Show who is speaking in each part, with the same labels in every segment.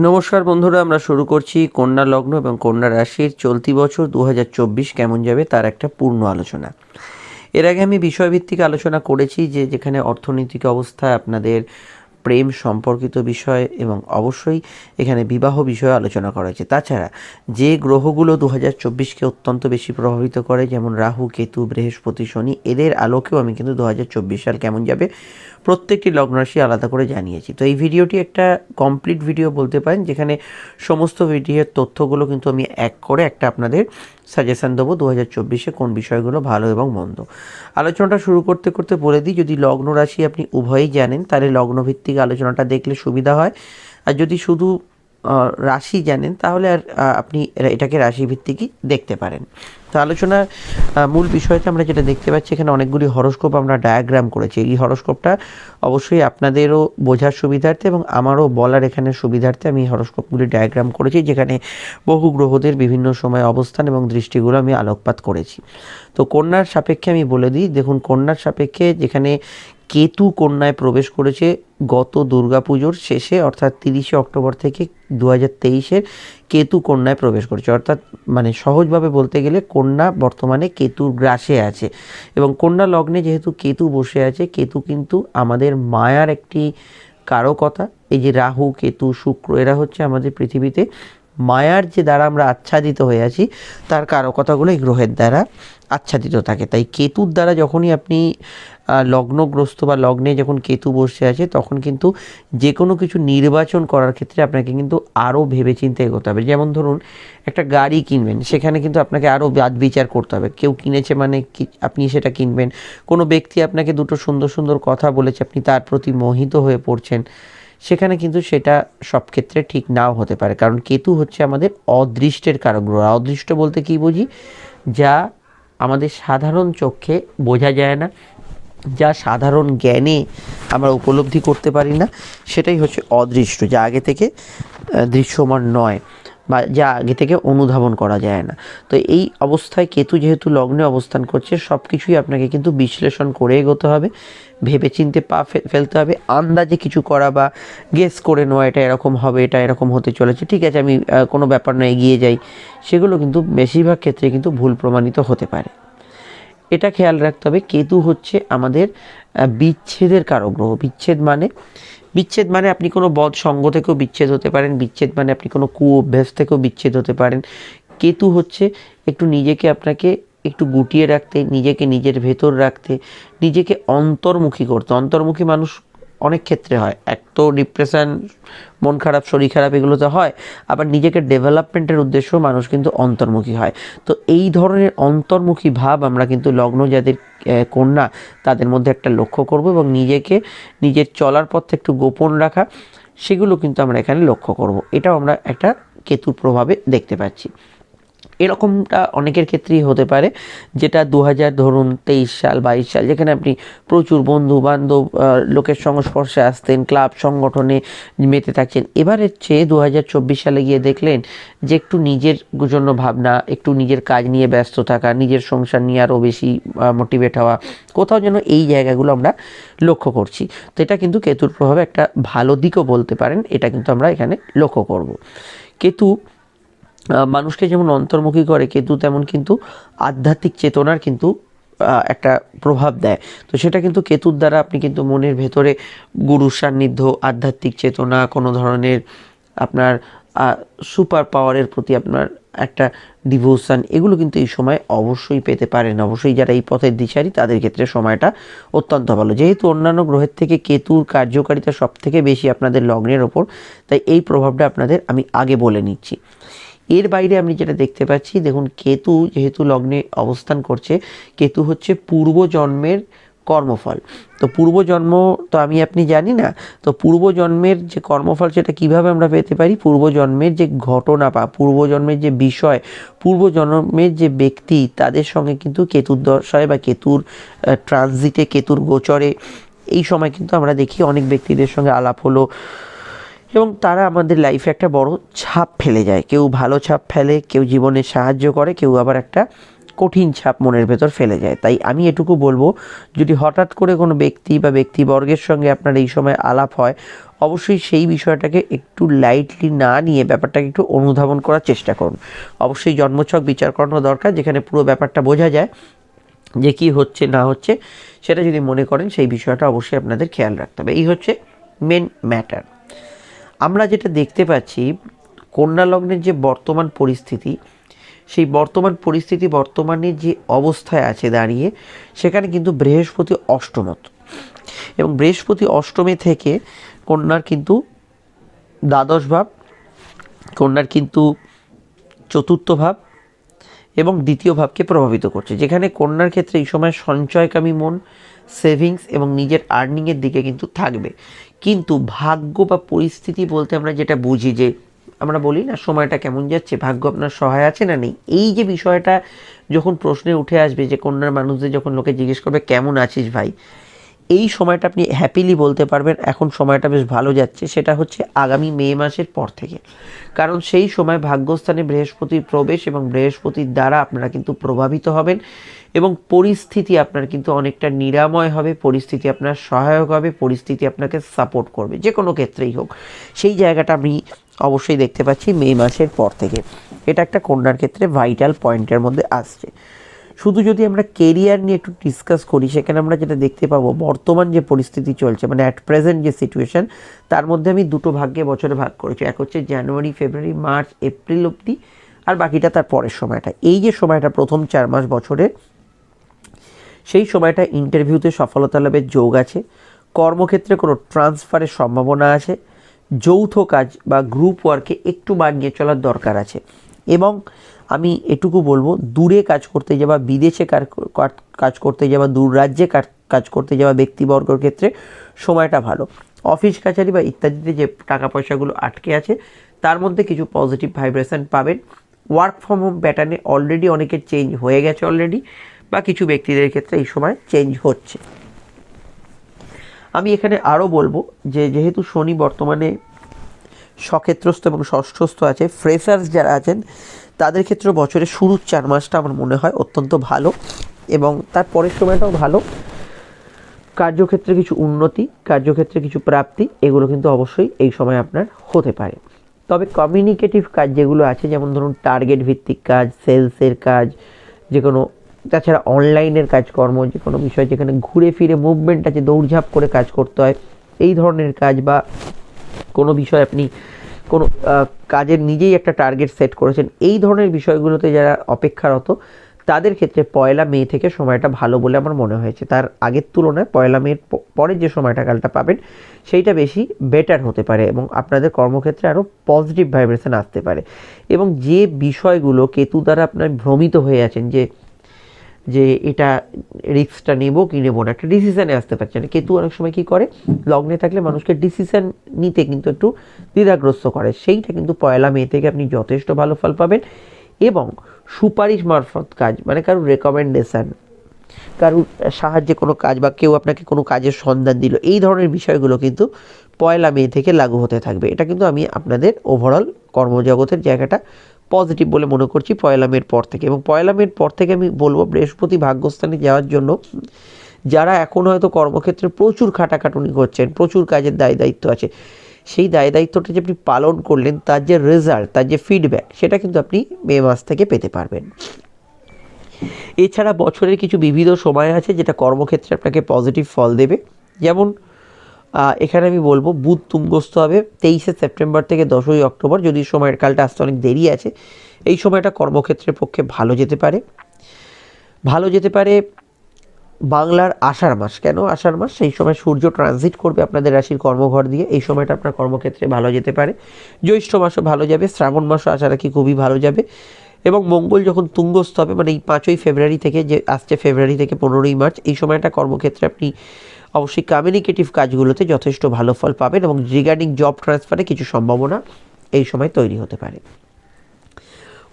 Speaker 1: নমস্কার বন্ধুরা, আমরা শুরু করছি কন্যা লগ্ন এবং কন্যা রাশির চলতি বছর 2024 কেমন যাবে তার একটা পূর্ণ আলোচনা। এর আগে আমি বিষয়ভিত্তিক আলোচনা করেছি যেখানে অর্থনৈতিক অবস্থা, আপনাদের প্রেম সম্পর্কিত বিষয় এবং অবশ্যই এখানে বিবাহ বিষয়ে আলোচনা করা হয়েছে। তাছাড়া যে গ্রহগুলো 2024কে অত্যন্ত বেশি প্রভাবিত করে, যেমন রাহু, কেতু, বৃহস্পতি, শনি, এদের আলোকেও আমি কিন্তু 2024 সাল কেমন যাবে প্রত্যেকটি লগ্ন রাশি আলাদা করে জানিয়েছি। তো এই ভিডিওটি একটা কমপ্লিট ভিডিও বলতে পারেন, যেখানে সমস্ত ভিডিওর তথ্যগুলো কিন্তু আমি এক করে একটা আপনাদের সাজেশান দেবো 2024-এ কোন বিষয়গুলো ভালো এবং মন্দ। আলোচনাটা শুরু করতে করতে বলে দিই, যদি লগ্ন রাশি আপনি উভয়ই জানেন তাহলে লগ্নভিত্তিক আলোচনাটা দেখলে সুবিধা হয়, আর যদি শুধু রাশি জানেন তাহলে আর আপনি এটাকে রাশিভিত্তিকই দেখতে পারেন। তো আলোচনার মূল বিষয়টা আমরা যেটা দেখতে পাচ্ছি, এখানে অনেকগুলি হরোস্কোপ আমরা ডায়াগ্রাম করেছি। এই হরোস্কোপটা অবশ্যই আপনাদেরও বোঝার সুবিধার্থে এবং আমারও বলার এখানে সুবিধার্থে আমি হরোস্কোপগুলি ডায়াগ্রাম করেছি, যেখানে বহু গ্রহদের বিভিন্ন সময় অবস্থান এবং দৃষ্টিগুলো আমি আলোকপাত করেছি। তো কন্যার সাপেক্ষে আমি বলে দিই, দেখুন কন্যার সাপেক্ষে যেখানে কেতু কন্যায় প্রবেশ করেছে গত দুর্গাপুজোর শেষে, অর্থাৎ 30শে অক্টোবর থেকে 2023-এর কেতু কন্যায় প্রবেশ করেছে। অর্থাৎ মানে সহজভাবে বলতে গেলে কন্যা বর্তমানে কেতুর গ্রাসে আছে, এবং কন্যা লগ্নে যেহেতু কেতু বসে আছে, কেতু কিন্তু আমাদের মায়ার একটি কারকতা। এই যে রাহু, কেতু, শুক্র, এরা হচ্ছে আমাদের পৃথিবীতে মায়ার যে দ্বারা আমরা আচ্ছাদিত হয়ে আছি, তার কারকতাগুলো এই গ্রহের দ্বারা আচ্ছাদিত থাকে। তাই কেতুর দ্বারা যখনই আপনি লগ্নগ্রস্ত বা লগ্নে যখন কেতু বসে আছে, তখন কিন্তু যে কোনো কিছু নির্বাচন করার ক্ষেত্রে আপনাকে কিন্তু আরও ভেবেচিন্তে এগোতে হবে। যেমন ধরুন একটা গাড়ি কিনবেন, সেখানে কিন্তু আপনাকে আরও বাদ বিচার করতে হবে। কেউ কিনেছে মানে আপনি সেটা কিনবেন। কোনো ব্যক্তি আপনাকে দুটো সুন্দর সুন্দর কথা বলেছে, আপনি তার প্রতি মোহিত হয়ে পড়ছেন, সেখানে কিন্তু সেটা সব ক্ষেত্রে ঠিক নাও হতে পারে। কারণ কেতু হচ্ছে আমাদের অদৃষ্টের কারক গ্রহ। অদৃষ্ট বলতে কী বুঝি? যা আমাদের সাধারণ চোখে বোঝা যায় না, যা সাধারণ জ্ঞানে আমরা উপলব্ধি করতে পারি না, সেটাই হচ্ছে অদৃষ্ট, যা আগে থেকে দৃশ্যমান নয় বা যা আগে থেকে অনুধাবন করা যায় না। তো এই অবস্থায় কেতু যেহেতু লগ্নে অবস্থান করছে, সব কিছুই আপনাকে কিন্তু বিশ্লেষণ করে এগোতে হবে, ভেবেচিন্তে পা ফেলতে হবে। আন্দাজে কিছু করা বা গেস করে নেওয়া, এটা এরকম হবে, এটা এরকম হতে চলেছে, ঠিক আছে আমি কোনো ব্যাপার না এগিয়ে যাই, সেগুলো কিন্তু বেশিরভাগ ক্ষেত্রে কিন্তু ভুল প্রমাণিত হতে পারে। এটা খেয়াল রাখতে হবে। কেতু হচ্ছে আমাদের বিচ্ছেদের কারক গ্রহ। বিচ্ছেদ মানে আপনি কোনো বদ সঙ্গ থেকেও বিচ্ছেদ হতে পারেন, বিচ্ছেদ মানে আপনি কোনো অভ্যাস থেকেও বিচ্ছেদ হতে পারেন। কেতু হচ্ছে একটু নিজেকে আপনাকে একটু গুটিয়ে রাখতে, নিজেকে নিজের ভেতর রাখতে, নিজেকে অন্তর্মুখী করতে। অন্তর্মুখী মানুষ অনেক ক্ষেত্রে হয়, এক তো ডিপ্রেশন, মন খারাপ, শরীর খারাপ, এগুলো তো হয়, আবার নিজেকে ডেভেলপমেন্টের উদ্দেশ্যেও মানুষ কিন্তু অন্তর্মুখী হয়। তো এই ধরনের অন্তর্মুখী ভাব আমরা কিন্তু লগ্ন যাদের কন্যা, তাদের মধ্যে একটা লক্ষ্য করব, এবং নিজেকে নিজের চলার পথে একটু গোপন রাখা, সেগুলো কিন্তু আমরা এখানে লক্ষ্য করব। এটাও আমরা একটা কেতুর প্রভাবে দেখতে পাচ্ছি। এরকমটা অনেকের ক্ষেত্রেই হতে পারে, যেটা 2023 সাল 22 সাল, যেখানে আপনি প্রচুর বন্ধু বান্ধব লোকের সংস্পর্শে আসতেন, ক্লাব সংগঠনে মেতে থাকছেন। এবারে চেয়ে 2024 সালে গিয়ে দেখলেন যে একটু নিজের জন্য ভাবনা, একটু নিজের কাজ নিয়ে ব্যস্ত থাকা, নিজের সংসার নিয়ে আরও বেশি মোটিভেট হওয়া, কোথাও যেন এই জায়গাগুলো আমরা লক্ষ্য করছি। তো এটা কিন্তু কেতুর প্রভাবে একটা ভালো দিকও বলতে পারেন, এটা কিন্তু আমরা এখানে লক্ষ্য করব। কেতু মানুষকে যেমন অন্তর্মুখী করে, কেতু তেমন কিন্তু আধ্যাত্মিক চেতনার কিন্তু একটা প্রভাব দেয়। তো সেটা কিন্তু কেতুর দ্বারা আপনি কিন্তু মনের ভেতরে গুরুর সান্নিধ্য, আধ্যাত্মিক চেতনা, কোনো ধরনের আপনার সুপার পাওয়ারের প্রতি আপনার একটা ডিভোশন, এগুলো কিন্তু এই সময় অবশ্যই পেতে পারেন। অবশ্যই যারা এই পথের দিশারি, তাদের ক্ষেত্রে সময়টা অত্যন্ত ভালো। যেহেতু অন্যান্য গ্রহের থেকে কেতুর কার্যকারিতা সব থেকে বেশি আপনাদের লগ্নের ওপর, তাই এই প্রভাবটা আপনাদের আমি আগে বলে নিচ্ছি। এর বাইরে আমি যেটা দেখতে পাচ্ছি, দেখুন কেতু যেহেতু লগ্নে অবস্থান করছে, কেতু হচ্ছে পূর্বজন্মের কর্মফল। তো পূর্বজন্ম তো আপনি জানি না, তো পূর্বজন্মের যে কর্মফল সেটা কিভাবে আমরা পেতে পারি? পূর্বজন্মের যে ঘটনা বা পূর্বজন্মের যে বিষয়, পূর্বজন্মের যে ব্যক্তি, তাদের সঙ্গে কিন্তু কেতুর দশায় বা কেতুর ট্রানজিটে, কেতুর গোচরে এই সময় কিন্তু আমরা দেখি অনেক ব্যক্তিদের সঙ্গে আলাপ হলো, এবং তারা আমাদের লাইফে একটা বড় ছাপ ফেলে যায়। কেউ ভালো ছাপ ফেলে, কেউ জীবনে সাহায্য করে, কেউ আবার একটা কঠিন ছাপ মনের ভেতর ফেলে যায়। তাই আমি এটুকু বলবো, যদি হঠাৎ করে কোনো ব্যক্তি বা ব্যক্তিবর্গের সঙ্গে আপনার এই সময় আলাপ হয়, অবশ্যই সেই বিষয়টাকে একটু লাইটলি না নিয়ে ব্যাপারটাকে একটু অনুধাবন করার চেষ্টা করুন। অবশ্যই জন্মছক বিচার করানো দরকার, যেখানে পুরো ব্যাপারটা বোঝা যায় যে কী হচ্ছে না হচ্ছে, সেটা যদি মনে করেন সেই বিষয়টা অবশ্যই আপনাদের খেয়াল রাখতে হবে। এই হচ্ছে মেন ম্যাটার। আমরা যেটা দেখতে পাচ্ছি, কন্যা লগ্নের যে বর্তমান পরিস্থিতি, সেই বর্তমানে যে অবস্থায় আছে দাঁড়িয়ে, সেখানে কিন্তু বৃহস্পতি অষ্টমত, এবং বৃহস্পতি অষ্টমে থেকে কন্যার কিন্তু দ্বাদশ ভাব, কন্যার কিন্তু চতুর্থ ভাব এবং দ্বিতীয় ভাবকে প্রভাবিত করছে, যেখানে কন্যার ক্ষেত্রে এই সময় সঞ্চয়কামী মন, সেভিংস এবং নিজের আর্নিংয়ের দিকে কিন্তু থাকবে। কিন্তু ভাগ্য বা পরিস্থিতি বলতে আমরা যেটা বুঝি, যে আমরা বলি না সময়টা কেমন যাচ্ছে, ভাগ্য আপনার সহায় আছে না নেই, এই যে বিষয়টা যখন প্রশ্নে উঠে আসবে, যে কন্যার মানুষদের যখন লোকে জিজ্ঞেস করবে কেমন আছিস ভাই, এই সময়টা আপনি হ্যাপিলি বলতে পারবেন এখন সময়টা বেশ ভালো যাচ্ছে, সেটা হচ্ছে আগামী মে মাসের পর থেকে। কারণ সেই সময় ভাগ্যস্থানে বৃহস্পতির প্রবেশ এবং বৃহস্পতির দ্বারা আপনারা কিন্তু প্রভাবিত হবেন, এবং পরিস্থিতি আপনার কিন্তু অনেকটা নিরাময় হবে, পরিস্থিতি আপনার সহায়ক হবে, পরিস্থিতি আপনাকে সাপোর্ট করবে, যে কোনো ক্ষেত্রেই হোক। সেই জায়গাটা আমি অবশ্যই দেখতে পাচ্ছি মে মাসের পর থেকে। এটা একটা কন্যার ক্ষেত্রে ভাইটাল পয়েন্টের মধ্যে আসছে। শুধু যদি আমরা কেরিয়ার নিয়ে একটু ডিসকাস করি, সেখানে আমরা যেটা দেখতে পাবো, বর্তমান যে পরিস্থিতি চলছে, মানে অ্যাট প্রেজেন্ট যে সিচুয়েশান, তার মধ্যে আমি দুটো ভাগ্যে বছরে ভাগ করেছি। এক হচ্ছে জানুয়ারি, ফেব্রুয়ারি, মার্চ, এপ্রিল অবধি, আর বাকিটা তার পরের সময়টা। এই যে সময়টা প্রথম 4 মাস বছরে, সেই সময়টা ইন্টারভিউতে সফলতা লাভের যোগ আছে, কর্মক্ষেত্রে কোনো ট্রান্সফারের সম্ভাবনা আছে, যৌথ কাজ বা গ্রুপ ওয়ার্কে একটু মানিয়ে চলার দরকার আছে, এবং আমি এটুকু বলবো, দূরে কাজ করতে যাওয়া, বিদেশে কাজ করতে যাওয়া, দূর রাজ্যে কাজ করতে যাওয়া ব্যক্তিবর্গের ক্ষেত্রে সময়টা ভালো। অফিস কাছারি বা ইত্যাদিতে যে টাকা পয়সাগুলো আটকে আছে, তার মধ্যে কিছু পজিটিভ ভাইব্রেশন পাবেন। ওয়ার্ক ফ্রম হোম প্যাটার্নে অলরেডি অনেকের চেঞ্জ হয়ে গেছে অলরেডি, বা কিছু ব্যক্তিদের ক্ষেত্রে এই সময় চেঞ্জ হচ্ছে। আমি এখানে আরও বলবো যে যেহেতু শনি বর্তমানে সক্ষেত্রস্থ এবং ষষ্ঠস্থ আছে, ফ্রেশার্স যারা আছেন তাদের ক্ষেত্রে বছরের শুরুর 4 মাসটা আমার মনে হয় অত্যন্ত ভালো, এবং তার পরের সময়টাও ভালো। কার্যক্ষেত্রে কিছু উন্নতি, কার্যক্ষেত্রে কিছু প্রাপ্তি, এগুলো কিন্তু অবশ্যই এই সময় আপনার হতে পারে। তবে কমিউনিকেটিভ কাজ যেগুলো আছে, যেমন ধরুন টার্গেট ভিত্তিক কাজ, সেলসের কাজ, যে কোনো, তাছাড়া অনলাইনের কাজকর্ম, যে কোনো বিষয় যেখানে ঘুরে ফিরে মুভমেন্ট আছে, দৌড়ঝাঁপ করে কাজ করতে হয়, এই ধরনের কাজ, বা কোনো বিষয় আপনি কোনো কাজের নিজেই একটা টার্গেট সেট করেছেন, এই ধরনের বিষয়গুলোতে যারা অপেক্ষারত, তাদের ক্ষেত্রে 1 মে থেকে সময়টা ভালো বলে আমার মনে হয়েছে। তার আগের তুলনায় 1 মের পরে যে সময়টা কালটা পাবেন, সেইটা বেশি বেটার হতে পারে, এবং আপনাদের কর্মক্ষেত্রে আরও পজিটিভ ভাইব্রেশন আসতে পারে। এবং যে বিষয়গুলো কেতু দ্বারা আপনার ভ্রমিত হয়ে আছেন, যে এটা রিস্কটা নেব কি নেব না, একটা ডিসিশানে আসতে পারছে না। কেতু অনেক সময় কী করে, লগ্নে থাকলে মানুষকে ডিসিশান নিতে কিন্তু একটু দ্বিধাগ্রস্ত করে, সেইটা কিন্তু 1 মে থেকে আপনি যথেষ্ট ভালো ফল পাবেন। এবং সুপারিশ মারফত কাজ, মানে কারোর রেকমেন্ডেশান, কারোর সাহায্যে কোনো কাজ, বা কেউ আপনাকে কোনো কাজের সন্ধান দিল, এই ধরনের বিষয়গুলো কিন্তু 1 মে থেকে লাগু হতে থাকবে। এটা কিন্তু আমি আপনাদের ওভারঅল কর্মজগতের জায়গাটা পজিটিভ বলে মনে করছি 1 মের পর থেকে। এবং 1 মের পর থেকে আমি বলবো, বৃহস্পতি ভাগ্যস্থানে যাওয়ার জন্য যারা এখন হয়তো কর্মক্ষেত্রে প্রচুর খাটাখাটুনি করছেন, প্রচুর কাজের দায়িত্ব আছে, সেই দায়িত্বটা যে আপনি পালন করলেন, তার যে রেজাল্ট, তার যে ফিডব্যাক, সেটা কিন্তু আপনি মে মাস থেকে পেতে পারবেন। এছাড়া বছরের কিছু বিবিধ সময় আছে যেটা কর্মক্ষেত্রে আপনাকে পজিটিভ ফল দেবে। যেমন এখানে আমি বলবো, বুধ তুঙ্গস্থ হবে 23 সেপ্টেম্বর থেকে 10 অক্টোবর, যদি সময়ের কালটা আসতে অনেক দেরি আছে। এই সময়টা কর্মক্ষেত্রের পক্ষে ভালো যেতে পারে। বাংলার আষাঢ় মাস, কেন আষাঢ় মাস, সেই সময় সূর্য ট্রানজিট করবে আপনাদের রাশির কর্মঘর দিয়ে, এই সময়টা আপনার কর্মক্ষেত্রে ভালো যেতে পারে। জ্যৈষ্ঠ মাসও ভালো যাবে, শ্রাবণ মাসও আশা রাখি খুবই ভালো যাবে। এবং মঙ্গল যখন তুঙ্গস্থ হবে, মানে এই 5 ফেব্রুয়ারি থেকে, যে আসছে ফেব্রুয়ারি থেকে 15 মার্চ, এই সময়টা কর্মক্ষেত্রে আপনি অবশ্যই কমিউনিকেটিভ কাজগুলোতে যথেষ্ট ভালো ফল পাবেন, এবং রিগার্ডিং জব ট্রান্সফারে কিছু সম্ভাবনা এই সময় তৈরি হতে পারে।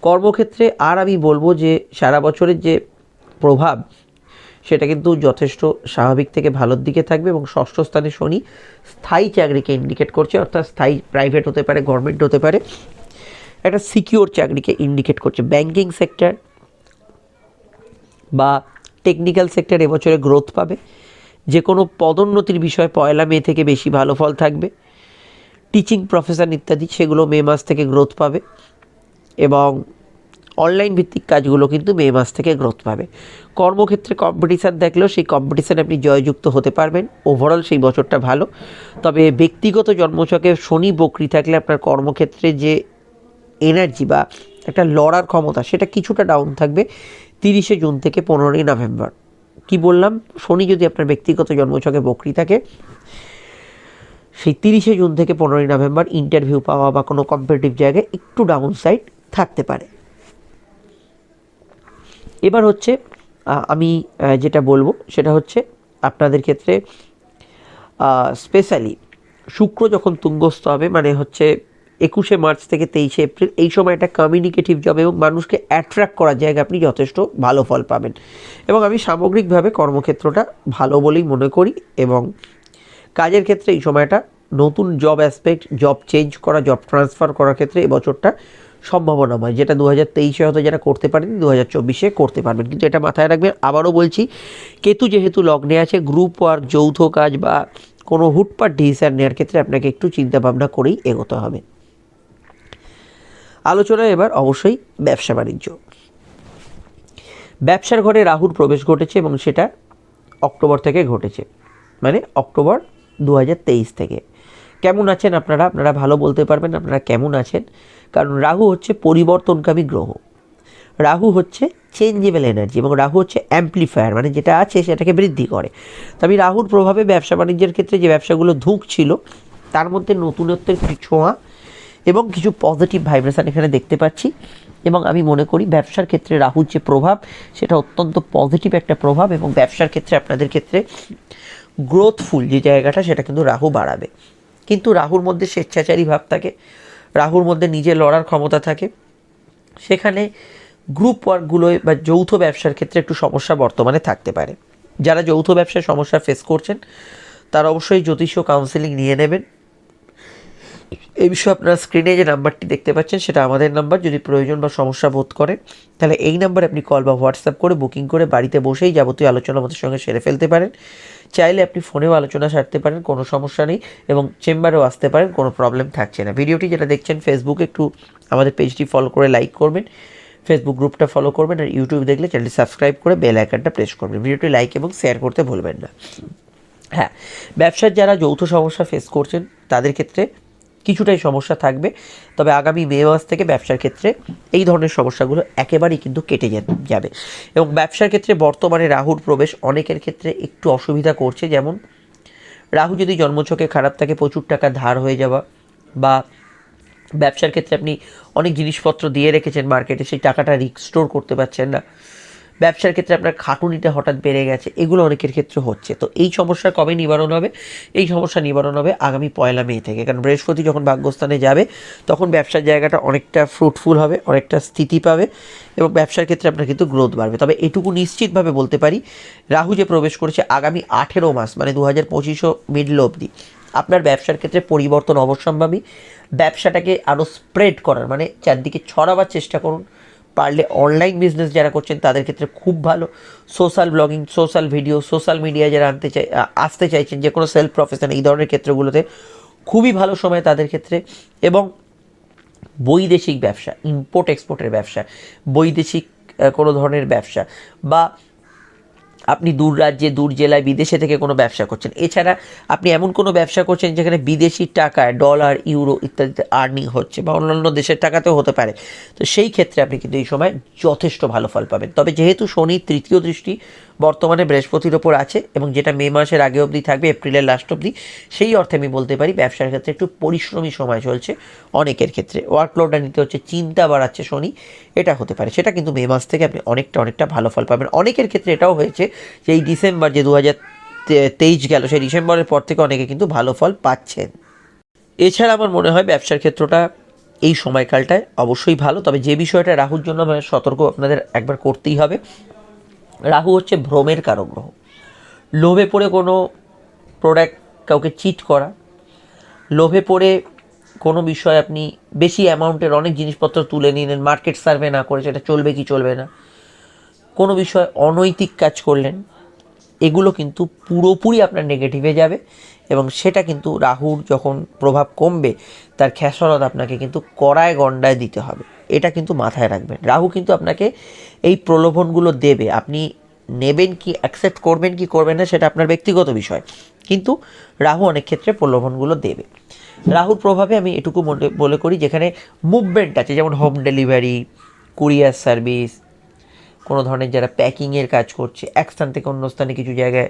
Speaker 1: কর্মক্ষেত্রে আর আমি বলবো যে সারা বছরের যে প্রভাব, সেটা কিন্তু যথেষ্ট স্বাভাবিক থেকে ভালোর দিকে থাকবে। এবং ষষ্ঠ স্থানে শনি স্থায়ী চাকরিকে ইন্ডিকেট করছে, অর্থাৎ স্থায়ী, প্রাইভেট হতে পারে, গভর্নমেন্ট হতে পারে, একটা সিকিওর চাকরিকে ইন্ডিকেট করছে। ব্যাঙ্কিং সেক্টর, বা টেকনিক্যাল সেক্টর এবছরে গ্রোথ পাবে। যে কোনো পদোন্নতির বিষয় 1 মে থেকে বেশি ভালো ফল থাকবে। টিচিং প্রফেশন ইত্যাদি সেগুলো মে মাস থেকে গ্রোথ পাবে, এবং অনলাইন ভিত্তিক কাজগুলো কিন্তু মে মাস থেকে গ্রোথ পাবে। কর্মক্ষেত্রে কম্পিটিশান দেখলেও সেই কম্পিটিশানে আপনি জয়যুক্ত হতে পারবেন। ওভারঅল সেই বছরটা ভালো। তবে ব্যক্তিগত জন্মছকে শনি বকরি থাকলে আপনার কর্মক্ষেত্রে যে এনার্জি বা একটা লড়ার ক্ষমতা সেটা কিছুটা ডাউন থাকবে 30শে জুন থেকে 15ই নভেম্বর। কি বললাম, শনি যদি আপনার ব্যক্তিগত জন্মছকে বকরি থাকে, সেই 30শে জুন থেকে 15ই নভেম্বর ইন্টারভিউ পাওয়া বা কোনো কম্পিটিটিভ জায়গায় একটু ডাউন সাইড থাকতে পারে। এবার হচ্ছে আমি যেটা বলবো সেটা হচ্ছে আপনাদের ক্ষেত্রে স্পেশালি শুক্র যখন তুঙ্গস্থ হবে, মানে হচ্ছে 21শে মার্চ থেকে 23শে এপ্রিল, এই সময়টা কমিউনিকেটিভ জব এবং মানুষকে অ্যাট্রাক্ট করার জায়গায় আপনি যথেষ্ট ভালো ফল পাবেন। এবং আমি সামগ্রিকভাবে কর্মক্ষেত্রটা ভালো বলেই মনে করি। এবং কাজের ক্ষেত্রে এই সময়টা নতুন জব অ্যাসপেক্ট, জব চেঞ্জ করা, জব ট্রান্সফার করার ক্ষেত্রে এই বছরটা সম্ভাবনাময়, যেটা 2023-এ হয়তো যারা করতে পারেনি 2024-এ করতে পারবেন। কিন্তু এটা মাথায় রাখবেন, আবারও বলছি, কেতু যেহেতু লগ্নে আছে, গ্রুপ ওয়ার্ক, যৌথ কাজ বা কোনো হুটপাট ডিসিশন নেওয়ার ক্ষেত্রে আপনাকে একটু চিন্তাভাবনা করেই এগোতে হবে। আলোচনায় এবার অবশ্যই ব্যবসা বাণিজ্য। ব্যবসার ঘরে রাহুর প্রবেশ ঘটেছে এবং সেটা অক্টোবর থেকে ঘটেছে, মানে অক্টোবর 2023 থেকে। কেমন আছেন আপনারা? আপনারা ভালো বলতে পারবেন আপনারা কেমন আছেন, কারণ রাহু হচ্ছে পরিবর্তনকামী গ্রহ, রাহু হচ্ছে চেঞ্জেবল এনার্জি, এবং রাহু হচ্ছে অ্যাম্পলিফায়ার, মানে যেটা আছে সেটাকে বৃদ্ধি করে। তো আমি রাহুর প্রভাবে ব্যবসা বাণিজ্যের ক্ষেত্রে যে ব্যবসাগুলো ধুঁকছিল তার মধ্যে নতুনত্বের কিছু ছোঁয়া এবং কিছু পজিটিভ ভাইব্রেশন এখানে দেখতে পাচ্ছি। এবং আমি মনে করি ব্যবসার ক্ষেত্রে রাহুর যে প্রভাব সেটা অত্যন্ত পজিটিভ একটা প্রভাব, এবং ব্যবসার ক্ষেত্রে আপনাদের ক্ষেত্রে গ্রোথফুল যে জায়গাটা সেটা কিন্তু রাহু বাড়াবে। কিন্তু রাহুর মধ্যে স্বেচ্ছাচারী ভাব থাকে, রাহুর মধ্যে নিজে লড়ার ক্ষমতা থাকে, সেখানে গ্রুপ ওয়ার্কগুলোয় বা যৌথ ব্যবসার ক্ষেত্রে একটু সমস্যা বর্তমানে থাকতে পারে। যারা যৌথ ব্যবসায় সমস্যা ফেস করছেন তারা অবশ্যই জ্যোতিষ কাউন্সেলিং নিয়ে নেবেন। এই বিষয়ে আপনারা স্ক্রিনে যে নাম্বারটি দেখতে পাচ্ছেন সেটা আমাদের নাম্বার। যদি প্রয়োজন বা সমস্যা বোধ করেন তাহলে এই নাম্বারে আপনি কল বা হোয়াটসঅ্যাপ করে বুকিং করে বাড়িতে বসেই যাবতীয় আলোচনা আমাদের সঙ্গে সেরে ফেলতে পারেন। চাইলে আপনি ফোনেও আলোচনা সারতে পারেন, কোনো সমস্যা নেই, এবং চেম্বারেও আসতে পারেন, কোনো প্রবলেম থাকছে না। ভিডিওটি যেটা দেখছেন ফেসবুকে একটু আমাদের পেজটি ফলো করে লাইক করবেন, ফেসবুক গ্রুপটা ফলো করবেন, আর ইউটিউব দেখলে চ্যানেলটি সাবস্ক্রাইব করে বেল আইকনটা প্রেস করবেন। ভিডিওটি লাইক এবং শেয়ার করতে ভুলবেন না। হ্যাঁ, ব্যবসার যারা যৌথ সমস্যা ফেস করছেন তাদের ক্ষেত্রে কিছুটাই সমস্যা থাকবে, তবে আগামী মে মাস থেকে ব্যবসার ক্ষেত্রে এই ধরনের সমস্যাগুলো একেবারেই কিন্তু কেটে যাবে। এবং ব্যবসার ক্ষেত্রে বর্তমানে রাহুর প্রবেশ অনেকের ক্ষেত্রে একটু অসুবিধা করছে, যেমন রাহু যদি জন্মছকে খারাপ থাকে প্রচুর টাকা ধার হয়ে যাওয়া, বা ব্যবসার ক্ষেত্রে আপনি অনেক জিনিসপত্র দিয়ে রেখেছেন মার্কেটে, সেই টাকাটা রিস্টোর করতে পারছেন না, ব্যবসার ক্ষেত্রে আপনার খাটুনিটা হঠাৎ বেড়ে গেছে, এগুলো অনেকের ক্ষেত্রে হচ্ছে। তো এই সমস্যা কবে নিবারণ হবে? এই সমস্যা নিবারণ হবে আগামী 1 মে থেকে, কারণ বৃহস্পতি যখন ভাগ্যস্থানে যাবে তখন ব্যবসার জায়গাটা অনেকটা ফ্রুটফুল হবে, অনেকটা স্থিতি পাবে, এবং ব্যবসার ক্ষেত্রে আপনার কিন্তু গ্রোথ বাড়বে। তবে এটুকু নিশ্চিতভাবে বলতে পারি, রাহু যে প্রবেশ করেছে আগামী 18 মাস, মানে 2025 মিডল অবধি আপনার ব্যবসার ক্ষেত্রে পরিবর্তন অবশ্যম্ভাবী। ব্যবসাটাকে আরও স্প্রেড করার, মানে চারদিকে ছড়াবার চেষ্টা করুন। পারলে অনলাইন বিজনেস যারা করছেন তাদের ক্ষেত্রে খুব ভালো। Social blogging, social video, social media যারা আসতে চাইছেন, যে কোনো সেলফ প্রফেশন, এই ধরনের ক্ষেত্রগুলোতে খুবই ভালো সময় তাদের ক্ষেত্রে। এবং বৈদেশিক ব্যবসা, ইম্পোর্ট এক্সপোর্টের ব্যবসা, বৈদেশিক কোনো ধরনের ব্যবসা, বা আপনি দূর রাজ্যে, দূর জেলায়, বিদেশে থেকে কোনো ব্যবসা করছেন, এছাড়া আপনি এমন কোনো ব্যবসা করছেন যেখানে বিদেশি টাকায়, ডলার, ইউরো ইত্যাদিতে আর্নিং হচ্ছে, বা অন্যান্য দেশের টাকাতেও হতে পারে, তো সেই ক্ষেত্রে আপনি কিন্তু এই সময় যথেষ্ট ভালো ফল পাবেন। তবে যেহেতু শনির তৃতীয় দৃষ্টি বর্তমানে বৃহস্পতির ওপর আছে, এবং যেটা মে মাসের আগে অবধি থাকবে, এপ্রিলের লাস্ট অবধি, সেই অর্থে আমি বলতে পারি ব্যবসার ক্ষেত্রে একটু পরিশ্রমী সময় চলছে অনেকের ক্ষেত্রে। ওয়ার্কলোডটা নিতে হচ্ছে, চিন্তা বাড়াচ্ছে শনি, এটা হতে পারে। সেটা কিন্তু মে মাস থেকে আপনি অনেকটা ভালো ফল পাবেন। অনেকের ক্ষেত্রে এটাও হয়েছে যে এই ডিসেম্বর, যে 2023 গেল, সেই ডিসেম্বরের পর থেকে অনেকে কিন্তু ভালো ফল পাচ্ছেন। এছাড়া আমার মনে হয় ব্যবসার ক্ষেত্রটা এই সময়কালটায় অবশ্যই ভালো। তবে যে বিষয়টা রাহুর জন্য মানে সতর্ক আপনাদের একবার করতেই হবে, রাহু হচ্ছে ভ্রমের কারক গ্রহ। লোভে পড়ে কোনো প্রোডাক্ট কাউকে চিট করা, লোভে পড়ে কোনো বিষয় আপনি বেশি অ্যামাউন্টের অনেক জিনিসপত্র তুলে নিলেন, মার্কেট সার্ভে না করে সেটা চলবে কি চলবে না, কোনো বিষয় অনৈতিক কাজ করলেন, এগুলো কিন্তু পুরোপুরি আপনার নেগেটিভে যাবে এবং সেটা কিন্তু রাহুর যখন প্রভাব কমবে তার খেসারত আপনাকে কিন্তু কড়ায় গণ্ডায় দিতে হবে। এটা কিন্তু মাথায় রাখবেন। রাহু কিন্তু আপনাকে এই প্রলোভনগুলো দেবে, আপনি নেবেন কি, অ্যাকসেপ্ট করবেন কি করবেন না সেটা আপনার ব্যক্তিগত বিষয়, কিন্তু রাহু অনেক ক্ষেত্রে প্রলোভনগুলো দেবে। রাহুর প্রভাবে আমি এটুকু বলে করি, যেখানে মুভমেন্ট আছে, যেমন হোম ডেলিভারি, কুরিয়ার সার্ভিস, কোনো ধরনের যারা প্যাকিংয়ের কাজ করছে, এক স্থান থেকে অন্য স্থানে কিছু জায়গায়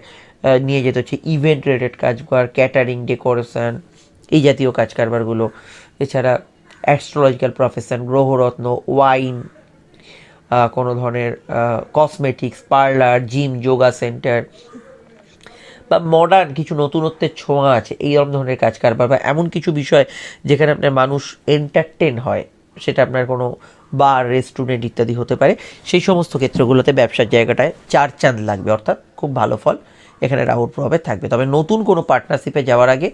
Speaker 1: নিয়ে যেতে হচ্ছে, ইভেন্ট রিলেটেড কাজবার, ক্যাটারিং, ডেকোরেশন, এই জাতীয় কাজ কারবারগুলো, এছাড়া অ্যাস্ট্রোলজিক্যাল প্রফেশন, গ্রহরত্ন, ওয়াইন, কোনো ধরনের cosmetics, parlour, gym, yoga centre বা মডার্ন কিছু নতুনত্বের ছোঁয়া আছে, এইরকম ধরনের কাজ কারবার বা এমন কিছু বিষয় যেখানে আপনার মানুষ এন্টারটেন হয়, সেটা আপনার কোনো বার, রেস্টুরেন্ট ইত্যাদি হতে পারে, সেই সমস্ত ক্ষেত্রগুলোতে ব্যবসার জায়গাটায় 4 চাঁদ লাগবে, অর্থাৎ খুব ভালো ফল এখানে রাহুর প্রভাবে থাকবে। তবে নতুন কোনো পার্টনারশিপে যাওয়ার আগে,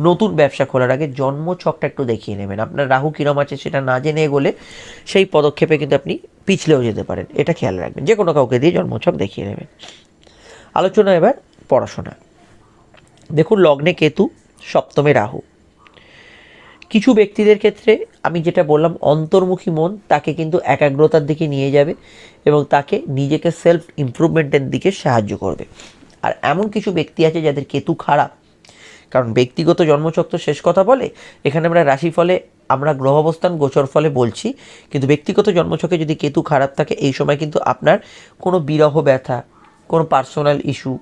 Speaker 1: নতুন ব্যবসা খোলার আগে জন্মছকটা একটু দেখিয়ে নেবেন। আপনার রাহু কীরম আছে সেটা না জেনে এগোলে সেই পদক্ষেপে কিন্তু আপনি পিছলেও যেতে পারেন, এটা খেয়াল রাখবেন। যে কোনো কাউকে দিয়ে জন্মছক দেখিয়ে নেবেন। আলোচনা এবার পড়াশোনা। দেখুন, লগ্নে কেতু, সপ্তমে রাহু। কিছু ব্যক্তিদের ক্ষেত্রে আমি যেটা বললাম, অন্তর্মুখী মন তাকে কিন্তু একাগ্রতার দিকে নিয়ে যাবে এবং তাকে নিজেকে সেলফ ইমপ্রুভমেন্টের দিকে সাহায্য করবে। আর এমন কিছু ব্যক্তি আছে যাদের কেতু খারাপ, কারণ ব্যক্তিগত জন্মছক তো শেষ কথা বলে, এখানে আমরা রাশিফলে, আমরা গ্রহ অবস্থান, গোচর ফলে বলছি, কিন্তু ব্যক্তিগত জন্মছকে যদি কেতু খারাপ থাকে, এই সময় কিন্তু আপনার কোনো বিরহ ব্যথা, কোনো পার্সোনাল ইস্যু,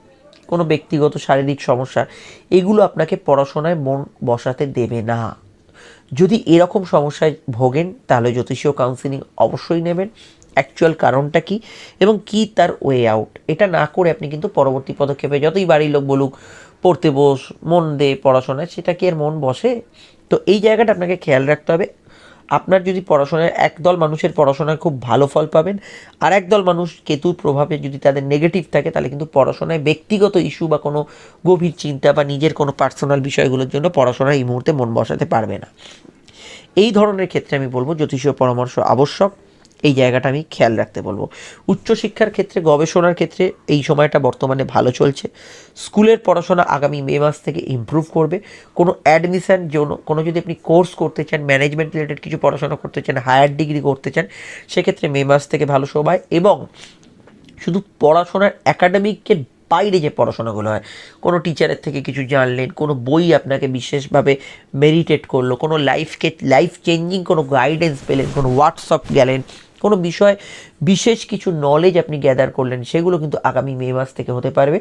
Speaker 1: কোনো ব্যক্তিগত শারীরিক সমস্যা, এগুলো আপনাকে পড়াশোনায় মন বসাতে দেবে না। যদি এরকম সমস্যায় ভোগেন তাহলে জ্যোতিষীয় কাউন্সিলিং অবশ্যই নেবেন। অ্যাকচুয়াল কারণটা কি এবং কি তার ওয়ে আউট, এটা না করে আপনি কিন্তু পরবর্তী পদক্ষেপে যতই বাড়ির লোক বলুক পড়তে বস, মন দে পড়াশোনায়, সেটা কি আর মন বসে? তো এই জায়গাটা আপনাকে খেয়াল রাখতে হবে। আপনার যদি পড়াশোনায়, একদল মানুষের পড়াশোনায় খুব ভালো ফল পাবেন, আর একদল মানুষ কেতুর প্রভাবে যদি তাদের নেগেটিভ থাকে, তাহলে কিন্তু পড়াশোনায় ব্যক্তিগত ইস্যু বা কোনো গভীর চিন্তা বা নিজের কোনো পার্সোনাল বিষয়গুলোর জন্য পড়াশোনায় এই মুহূর্তে মন বসাতে পারবে না। এই ধরনের ক্ষেত্রে আমি বলবো জ্যোতিষীয় পরামর্শ আবশ্যক, এই জায়গাটা আমি খেয়াল রাখতে বলবো। উচ্চশিক্ষার ক্ষেত্রে, গবেষণার ক্ষেত্রে এই সময়টা বর্তমানে ভালো চলছে। স্কুলের পড়াশোনা আগামী মে মাস থেকে ইমপ্রুভ করবে। কোনো অ্যাডমিশন জন্য, কোনো যদি আপনি কোর্স করতে চান, ম্যানেজমেন্ট রিলেটেড কিছু পড়াশোনা করতে চান, হায়ার ডিগ্রি করতে চান, সেক্ষেত্রে মে মাস থেকে ভালো সময়। এবং শুধু পড়াশোনার একাডেমিকের বাইরে যে পড়াশোনাগুলো হয়, কোনো টিচারের থেকে কিছু জানলেন, কোনো বই আপনাকে বিশেষভাবে মেডিটেট করলো, কোনো লাইফ চেঞ্জিং কোনো গাইডেন্স পেলেন, কোনো ওয়ার্কশপ গেলেন, কোনো বিষয় বিশেষ কিছু নলেজ আপনি গ্যাদার করলেন, সেগুলো কিন্তু আগামী মে মাস থেকে হতে পারবে।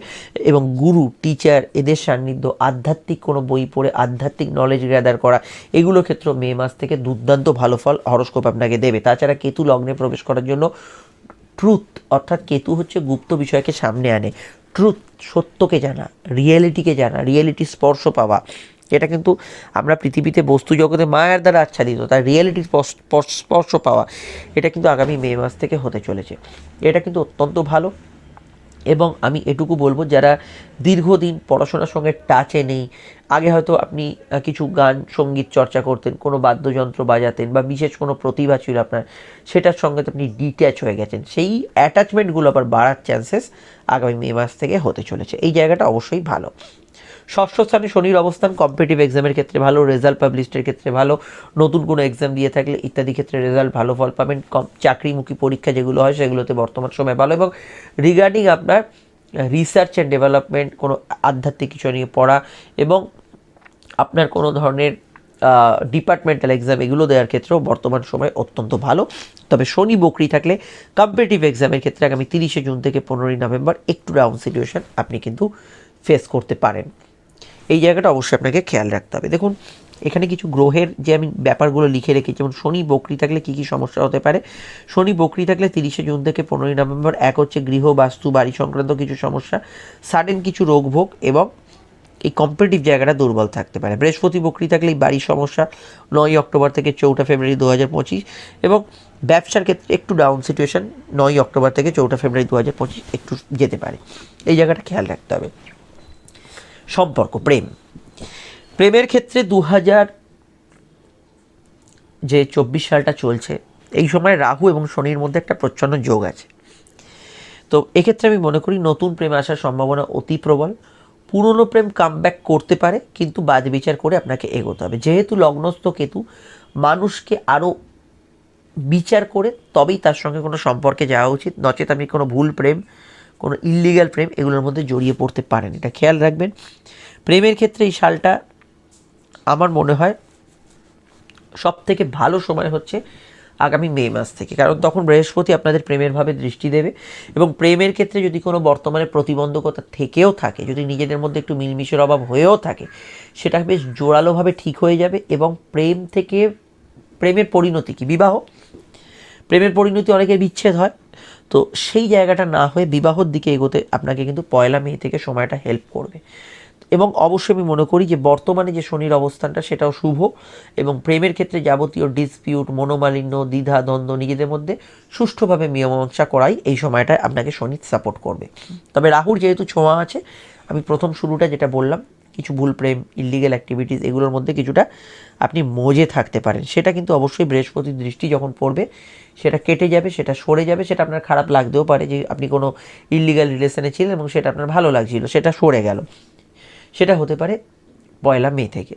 Speaker 1: এবং গুরু, টিচার, এদের সান্নিধ্য, আধ্যাত্মিক কোনো বই পড়ে আধ্যাত্মিক নলেজ গ্যাদার করা, এগুলো ক্ষেত্রে মে মাস থেকে দুর্দান্ত ভালো ফল হরোস্কোপ আপনাকে দেবে। তাছাড়া কেতু লগ্নে প্রবেশ করার জন্য ট্রুথ, অর্থাৎ কেতু হচ্ছে গুপ্ত বিষয়কে সামনে আনে, ট্রুথ, সত্যকে জানা, রিয়েলিটিকে জানা, রিয়েলিটি স্পর্শ পাওয়া, এটা কিন্তু আমরা পৃথিবীতে বস্তু জগতে মায়ার দ্বারা আচ্ছাদিত, তার রিয়েলিটির স্পর্শ পাওয়া, এটা কিন্তু আগামী মে মাস থেকে হতে চলেছে। এটা কিন্তু অত্যন্ত ভালো। এবং আমি এটুকু বলবো, যারা দীর্ঘদিন পড়াশোনার সঙ্গে টাচে নেই, আগে হয়তো আপনি কিছু গান সঙ্গীত চর্চা করতেন, কোনো বাদ্যযন্ত্র বাজাতেন বা বিশেষ কোনো প্রতিভা ছিল আপনার, সেটার সঙ্গে তো আপনি ডিট্যাচ হয়ে গেছেন, সেই অ্যাটাচমেন্টগুলো আবার বাড়ার চান্সেস আগামী মে মাস থেকে হতে চলেছে। এই জায়গাটা অবশ্যই ভালো। ষষ্ঠ স্থানে শনির অবস্থান কম্পিটিটিভ এক্সামের ক্ষেত্রে ভালো, রেজাল্ট পাবলিশডের ক্ষেত্রে ভালো, নতুন কোনো এক্সাম দিয়ে থাকলে ইত্যাদি ক্ষেত্রে রেজাল্ট ভালো ফল পাবেন। চাকরিমুখী পরীক্ষা যেগুলো হয় সেগুলোতে বর্তমান সময় ভালো। এবং রিগার্ডিং আপনার রিসার্চ অ্যান্ড ডেভেলপমেন্ট, কোনো আধ্যাত্মিক কিছু নিয়ে পড়া এবং আপনার কোনো ধরনের ডিপার্টমেন্টাল এক্সাম, এগুলো দেওয়ার ক্ষেত্রেও বর্তমান সময় অত্যন্ত ভালো। তবে শনি বকরি থাকলে কম্পিটিটিভ এক্সামের ক্ষেত্রে আগামী 30শে জুন থেকে 15ই নভেম্বর একটু ডাউন সিচুয়েশন আপনি কিন্তু ফেস করতে পারেন। এই জায়গাটা অবশ্যই আপনাকে খেয়াল রাখতে হবে। দেখুন, এখানে কিছু গ্রহের যে আমি ব্যাপারগুলো লিখে রেখেছি, যেমন শনি বকরি থাকলে কী কী সমস্যা হতে পারে। শনি বকরি থাকলে 30শে জুন থেকে 15ই নভেম্বর, এক হচ্ছে গৃহ, বাস্তু, বাড়ি সংক্রান্ত কিছু সমস্যা, সাডেন কিছু রোগভোগ এবং এই কম্পিটিটিভ জায়গাটা দুর্বল থাকতে পারে। বৃহস্পতি বকরি থাকলে এই বাড়ির সমস্যা 9ই অক্টোবর থেকে 4 ফেব্রুয়ারি 2025, এবং ব্যবসার ক্ষেত্রে একটু ডাউন সিচুয়েশন 9ই অক্টোবর থেকে 4 ফেব্রুয়ারি 2025 একটু যেতে পারে। এই জায়গাটা খেয়াল রাখতে হবে। সম্পর্ক, প্রেমের ক্ষেত্রে 2024 সালটা চলছে, এই সময় রাহু এবং শনির মধ্যে একটা প্রচ্ছন্ন যোগ আছে। তো এক্ষেত্রে আমি মনে করি নতুন প্রেম আসার সম্ভাবনা অতি প্রবল। পুরনো প্রেম কামব্যাক করতে পারে, কিন্তু বাজ বিচার করে আপনাকে এগোতে হবে। যেহেতু লগ্নস্থ কেতু, মানুষকে আরও বিচার করে তবেই তার সঙ্গে কোনো সম্পর্কে যাওয়া উচিত, নচেত আপনি কোনো ভুল প্রেম, কোনো ইল্লিগাল প্রেম এগুলোর মধ্যে জড়িয়ে পড়তে পারেন, এটা খেয়াল রাখবেন। প্রেমের ক্ষেত্রে এই সালটা আমার মনে হয় সব থেকে ভালো সময় হচ্ছে আগামী মে মাস থেকে, কারণ তখন বৃহস্পতি আপনাদের প্রেমের ভাবে দৃষ্টি দেবে, এবং প্রেমের ক্ষেত্রে যদি কোনো বর্তমানে প্রতিবন্ধকতা থেকেও থাকে, যদি নিজেদের মধ্যে একটু মিলমিশের অভাব হয়েও থাকে, সেটা বেশ জোরালোভাবে ঠিক হয়ে যাবে। এবং প্রেম থেকে প্রেমের পরিণতি কি? বিবাহ। প্রেমের পরিণতি অনেকের বিচ্ছেদ হয়, তো সেই জায়গাটা না হয়ে বিবাহর দিকে এগোতে আপনাকে কিন্তু 1 মে থেকে সময়টা হেল্প করবে। এবং অবশ্যই আমি মনে করি যে বর্তমানে যে শনির অবস্থানটা সেটাও শুভ, এবং প্রেমের ক্ষেত্রে যাবতীয় ডিসপিউট, মনোমালিন্য, দ্বিধা দ্বন্দ্ব নিজেদের মধ্যে সুষ্ঠুভাবে মীমাংসা করাই এই সময়টায় আপনাকে শনি সাপোর্ট করবে। তবে রাহুর যেহেতু ছোঁয়া আছে, আমি প্রথম শুরুটা যেটা বললাম, কিছু ভুল প্রেম, ইল্লিগেল অ্যাক্টিভিটিস এগুলোর মধ্যে কিছুটা আপনি মজে থাকতে পারেন, সেটা কিন্তু অবশ্যই বৃহস্পতির দৃষ্টি যখন পড়বে সেটা কেটে যাবে, সেটা সরে যাবে। সেটা আপনার খারাপ লাগতেও পারে যে আপনি কোনো ইল্লিগাল রিলেশনে ছিলেন এবং সেটা আপনার ভালো লাগছিল, সেটা সরে গেল, সেটা হতে পারে 1 মে থেকে।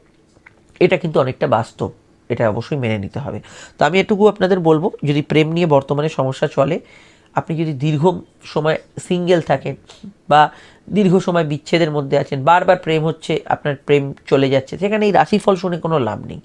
Speaker 1: এটা কিন্তু অনেকটা বাস্তব, এটা অবশ্যই মেনে নিতে হবে। তো আমি এটুকু আপনাদের বলবো, যদি প্রেম নিয়ে বর্তমানে সমস্যা চলে, আপনি যদি দীর্ঘ সময় সিঙ্গেল থাকেন বা দীর্ঘ সময় বিচ্ছেদের মধ্যে আছেন, বারবার প্রেম হচ্ছে, আপনার প্রেম চলে যাচ্ছে, সেখানে এই রাশিফল শুনে কোনো লাভ নেই।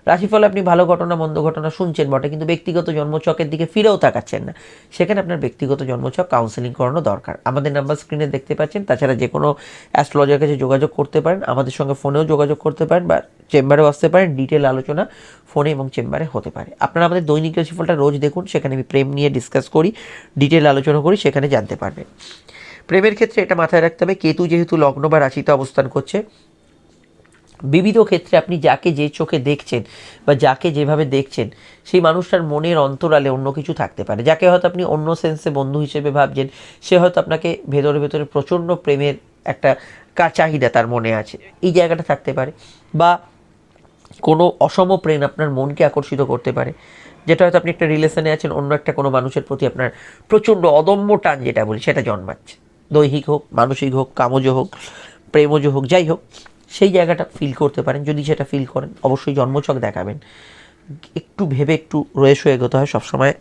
Speaker 1: রাশিফল আপনি ভালো ঘটনা মন্দ ঘটনা শুনছেন বটে, কিন্তু ব্যক্তিগত জন্মছকের দিকে ফিরেও তাকাচ্ছেন না। সেখানে আপনার ব্যক্তিগত জন্মছক কাউন্সেলিং করানো দরকার। আমাদের নাম্বার স্ক্রিনে দেখতে পাচ্ছেন। তাছাড়া যে কোনো অ্যাস্ট্রোলজার কাছে যোগাযোগ করতে পারেন, আমাদের সঙ্গে ফোনেও যোগাযোগ করতে পারেন, বা চেম্বারেও আসতে পারেন। ডিটেল আলোচনা ফোনে এবং চেম্বারে হতে পারে। আপনারা আমাদের দৈনিক রাশিফলটা রোজ দেখুন, সেখানে আমি প্রেম নিয়ে ডিসকাস করি, ডিটেল আলোচনা করি, সেখানে জানতে পারবেন। প্রেমের ক্ষেত্রে এটা মাথায় রাখতে হবে, কেতু যেহেতু লগ্ন বা রাশিতে অবস্থান করছে, বিবিধ ক্ষেত্রে আপনি যাকে যে চোখে দেখছেন বা যাকে যেভাবে দেখছেন, সেই মানুষটার মনের অন্তরালে অন্য কিছু থাকতে পারে। যাকে হয়তো আপনি অন্য সেন্সে বন্ধু হিসেবে ভাবছেন, সে হয়তো আপনাকে ভেতরে ভেতরে প্রচণ্ড প্রেমের একটা চাহিদা তার মনে আছে, এই জায়গাটা থাকতে পারে। বা কোনো অসম প্রেম আপনার মনকে আকর্ষিত করতে পারে, যেটা হয়তো আপনি একটা রিলেশনে আছেন, অন্য একটা কোনো মানুষের প্রতি আপনার প্রচণ্ড অদম্য টান যেটা বলি সেটা জন্মাচ্ছে, দৈহিক হোক, মানসিক হোক, কামজ হোক, প্রেমজ হোক, যাই হোক, সেই জায়গাটা ফিল করতে পারেন। যদি সেটা ফিল করেন, অবশ্যই জন্মছক দেখাবেন। একটু ভেবে একটু রয়েস হয়ে এগোতে হয়, সবসময়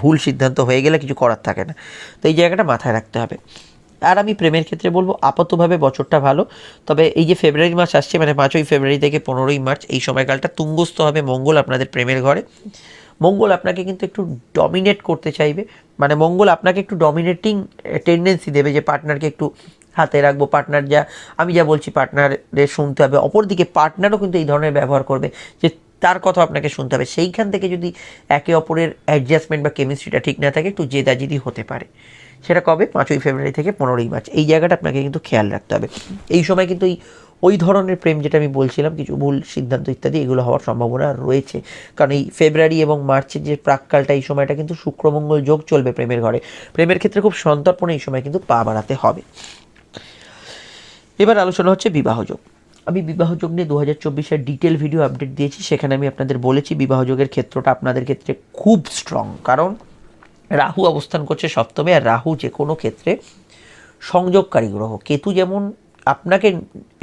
Speaker 1: ভুল সিদ্ধান্ত হয়ে গেলে কিছু করার থাকে না, তো এই জায়গাটা মাথায় রাখতে হবে। আর আমি প্রেমের ক্ষেত্রে বলবো, আপাতভাবে বছরটা ভালো। তবে এই যে ফেব্রুয়ারি মাস আসছে, মানে 5ই ফেব্রুয়ারি থেকে 15ই মার্চ, এই সময়কালটা তুঙ্গস্থ হবে মঙ্গল আপনাদের প্রেমের ঘরে। মঙ্গল আপনাকে কিন্তু একটু ডমিনেট করতে চাইবে, মানে মঙ্গল আপনাকে একটু ডমিনেটিং টেন্ডেন্সি দেবে, যে পার্টনারকে একটু হাতে রাখবো, পার্টনার যা আমি যা বলছি পার্টনারের শুনতে হবে। অপরদিকে পার্টনারও কিন্তু এই ধরনের ব্যবহার করবে, যে তার কথা আপনাকে শুনতে হবে। সেইখান থেকে যদি একে অপরের অ্যাডজাস্টমেন্ট বা কেমিস্ট্রিটা ঠিক না থাকে, একটু জেদাজিদি হতে পারে। সেটা কবে? 5ই ফেব্রুয়ারি থেকে 15ই মার্চ, এই জায়গাটা আপনাকে কিন্তু খেয়াল রাখতে হবে। এই সময় কিন্তু ওই ধরনের প্রেম যেটা আমি বলছিলাম, কিছু ভুল সিদ্ধান্ত ইত্যাদি, এগুলো হওয়ার সম্ভাবনা রয়েছে। কারণ এই ফেব্রুয়ারি এবং মার্চের যে প্রাককালটা, এই সময়টা কিন্তু শুক্রমঙ্গল যোগ চলবে প্রেমের ঘরে। প্রেমের ক্ষেত্রে খুব সন্তর্পণে এই সময় কিন্তু পা বাড়াতে হবে। এবার আলোচনা হচ্ছে বিবাহযোগ। আমি বিবাহযোগ নিয়ে 2024-এর ডিটেল ভিডিও আপডেট দিয়েছি, সেখানে আমি আপনাদের বলেছি বিবাহযোগের ক্ষেত্রটা আপনাদের ক্ষেত্রে খুব স্ট্রং, কারণ রাহু অবস্থান করছে সপ্তমে, আর রাহু যে কোনো ক্ষেত্রে সংযোগকারী গ্রহ। কেতু যেমন আপনাকে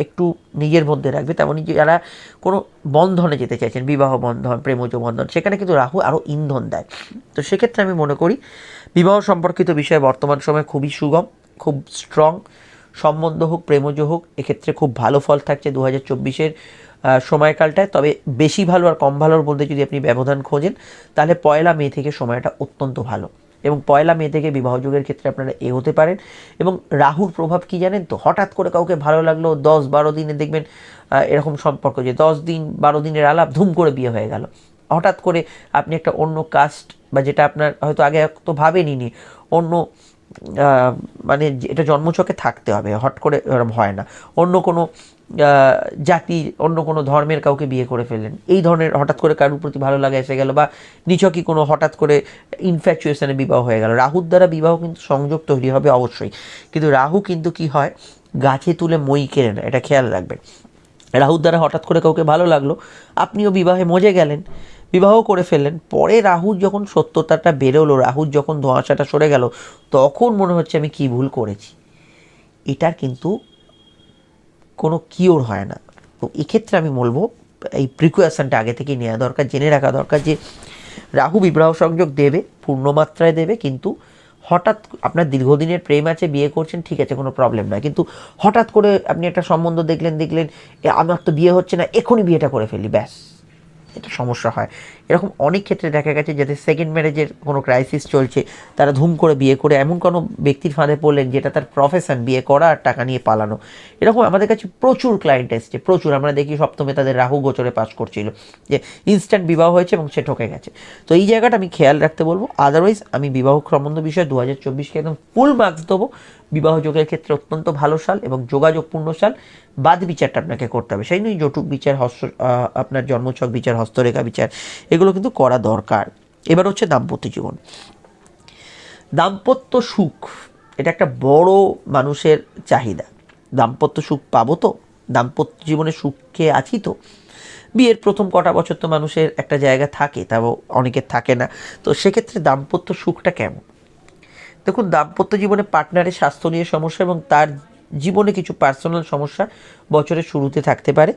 Speaker 1: একটু নিজের মধ্যে রাখবে, তেমনই যারা কোনো বন্ধনে যেতে চাইছেন, বিবাহ বন্ধন, প্রেমজ বন্ধন, সেখানে কিন্তু রাহু আরও ইন্ধন দেয়। তো সেক্ষেত্রে আমি মনে করি বিবাহ সম্পর্কিত বিষয়ে বর্তমান সময় খুবই সুগম, খুব স্ট্রং। সম্বন্ধ হোক, প্রেমজ হোক, এক্ষেত্রে খুব ভালো ফল থাকছে 2024-এর সময়কালটায়। তবে বেশি ভালো আর কম ভালোর মধ্যে যদি আপনি ব্যবধান খোঁজেন, তাহলে 1 মে থেকে সময়টা অত্যন্ত ভালো, এবং 1 মে থেকে বিবাহযোগের ক্ষেত্রে আপনারা এগোতে পারেন। এবং রাহুর প্রভাব কি জানেন তো? হঠাৎ করে কাউকে ভালো লাগলো, 10-12 দিনে দেখবেন এরকম সম্পর্ক, যে 10 দিন 12 দিনের আলাপ, ধুম করে বিয়ে হয়ে গেল। হঠাৎ করে আপনি একটা অন্য কাস্ট, বা যেটা আপনার হয়তো আগে তো ভাবেনি, অন্য মানে এটা জন্মছকে থাকতে হবে, হট করে এরকম হয় না। অন্য কোনো জাতি, অন্য কোনো ধর্মের কাউকে বিয়ে করে ফেললেন, এই ধরনের হঠাৎ করে কারোর প্রতি ভালো লাগা এসে গেল, বা নিছকই কোনো হঠাৎ করে ইনফ্যাচুয়েশনে বিবাহ হয়ে গেল। রাহুর দ্বারা বিবাহ কিন্তু সংযোগ তৈরি হবে অবশ্যই, কিন্তু রাহু কিন্তু কি হয়, গাছে তুলে মই কেড়ে না, এটা খেয়াল রাখবেন। রাহুর দ্বারা হঠাৎ করে কাউকে ভালো লাগলো, আপনিও বিবাহে মজে গেলেন, বিবাহ করে ফেললেন, পরে রাহুর যখন সত্যতাটা বেরোলো, রাহুর যখন ধোঁয়াশাটা সরে গেল, তখন মনে হচ্ছে আমি কী ভুল করেছি। এটার কিন্তু কোনো কিওর হয় না। তো এক্ষেত্রে আমি বলবো এই প্রিকোয়েশনটা আগে থেকেই নেওয়া দরকার, জেনে রাখা দরকার যে রাহু বিবাহ সংযোগ দেবে, পূর্ণমাত্রায় দেবে, কিন্তু হঠাৎ আপনার দীর্ঘদিনের প্রেম আছে, বিয়ে করছেন, ঠিক আছে, কোনো প্রবলেম নয়, কিন্তু হঠাৎ করে আপনি একটা সম্বন্ধ দেখলেন আমার তো বিয়ে হচ্ছে না, এখনই বিয়েটা করে ফেলি, ব্যাস, এটা সমস্যা হয়। এরকম অনেক ক্ষেত্রে দেখা গেছে যাদের সেকেন্ড ম্যারেজের কোনো ক্রাইসিস চলছে, তারা ধুম করে বিয়ে করে এমন কোনো ব্যক্তির ফাঁদে পড়লেন যেটা তার প্রফেশন, বিয়ে করা আর টাকা নিয়ে পালানো। এরকম আমাদের কাছে প্রচুর ক্লায়েন্ট এসছে, প্রচুর। আমরা দেখি সপ্তমে তাদের রাহু গোচরে পাস করছিল, যে ইনস্ট্যান্ট বিবাহ হয়েছে এবং সে ঠকে গেছে। তো এই জায়গাটা আমি খেয়াল রাখতে বলবো। আদারওয়াইজ আমি বিবাহ সম্বন্ধ বিষয়ে 2024কে একদম ফুল মার্কস দেবো। বিবাহ যোগের ক্ষেত্রে অত্যন্ত ভালো সাল এবং যোগাযোগপূর্ণ সাল। বাদ বিচারটা আপনাকে করতে হবে, সেই নয় জটুক বিচার, আপনার জন্মছক বিচার, হস্তরেখা বিচার, এগুলো কিন্তু করা দরকার। এবার হচ্ছে দাম্পত্য জীবন, দাম্পত্য সুখ, এটা একটা বড় মানুষের চাহিদা। দাম্পত্য সুখ পাবো তো, দাম্পত্য জীবনে সুখে আছি তো। বিয়ের প্রথম কটা বছর তো মানুষের একটা জায়গা থাকে, তাও অনেকের থাকে না। তো সেক্ষেত্রে দাম্পত্য সুখটা কেমন? দেখুন, দাম্পত্য জীবনে পার্টনারের স্বাস্থ্য নিয়ে সমস্যা এবং তার জীবনে কিছু পার্সোনাল সমস্যা বছরের শুরুতে থাকতে পারে।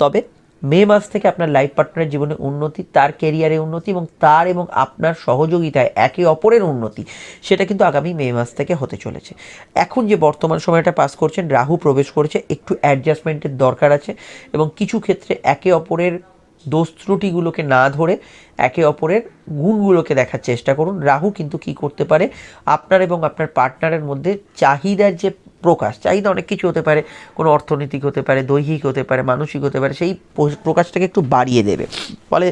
Speaker 1: তবে মে মাস থেকে আপনার লাইফ পার্টনারের জীবনে উন্নতি, তার কেরিয়ারে উন্নতি এবং তার এবং আপনার সহযোগিতায় একে অপরের উন্নতি, সেটা কিন্তু আগামী মে মাস থেকে হতে চলেছে। এখন যে বর্তমান সময়টা পাস করছেন, রাহু প্রবেশ করেছে, একটু অ্যাডজাস্টমেন্টের দরকার আছে এবং কিছু ক্ষেত্রে একে অপরের দোষ ত্রুটিগুলোকে না ধরে একে অপরের গুণগুলোকে দেখার চেষ্টা করুন। রাহু কিন্তু কি করতে পারে, আপনার এবং আপনার পার্টনারের মধ্যে চাহিদার যে প্রকাশ, চাহিদা অনেক কিছু হতে পারে, কোনো অর্থনৈতিক হতে পারে, দৈহিক হতে পারে, মানসিক হতে পারে, সেই প্রকাশটাকে একটু বাড়িয়ে দেবে। ফলে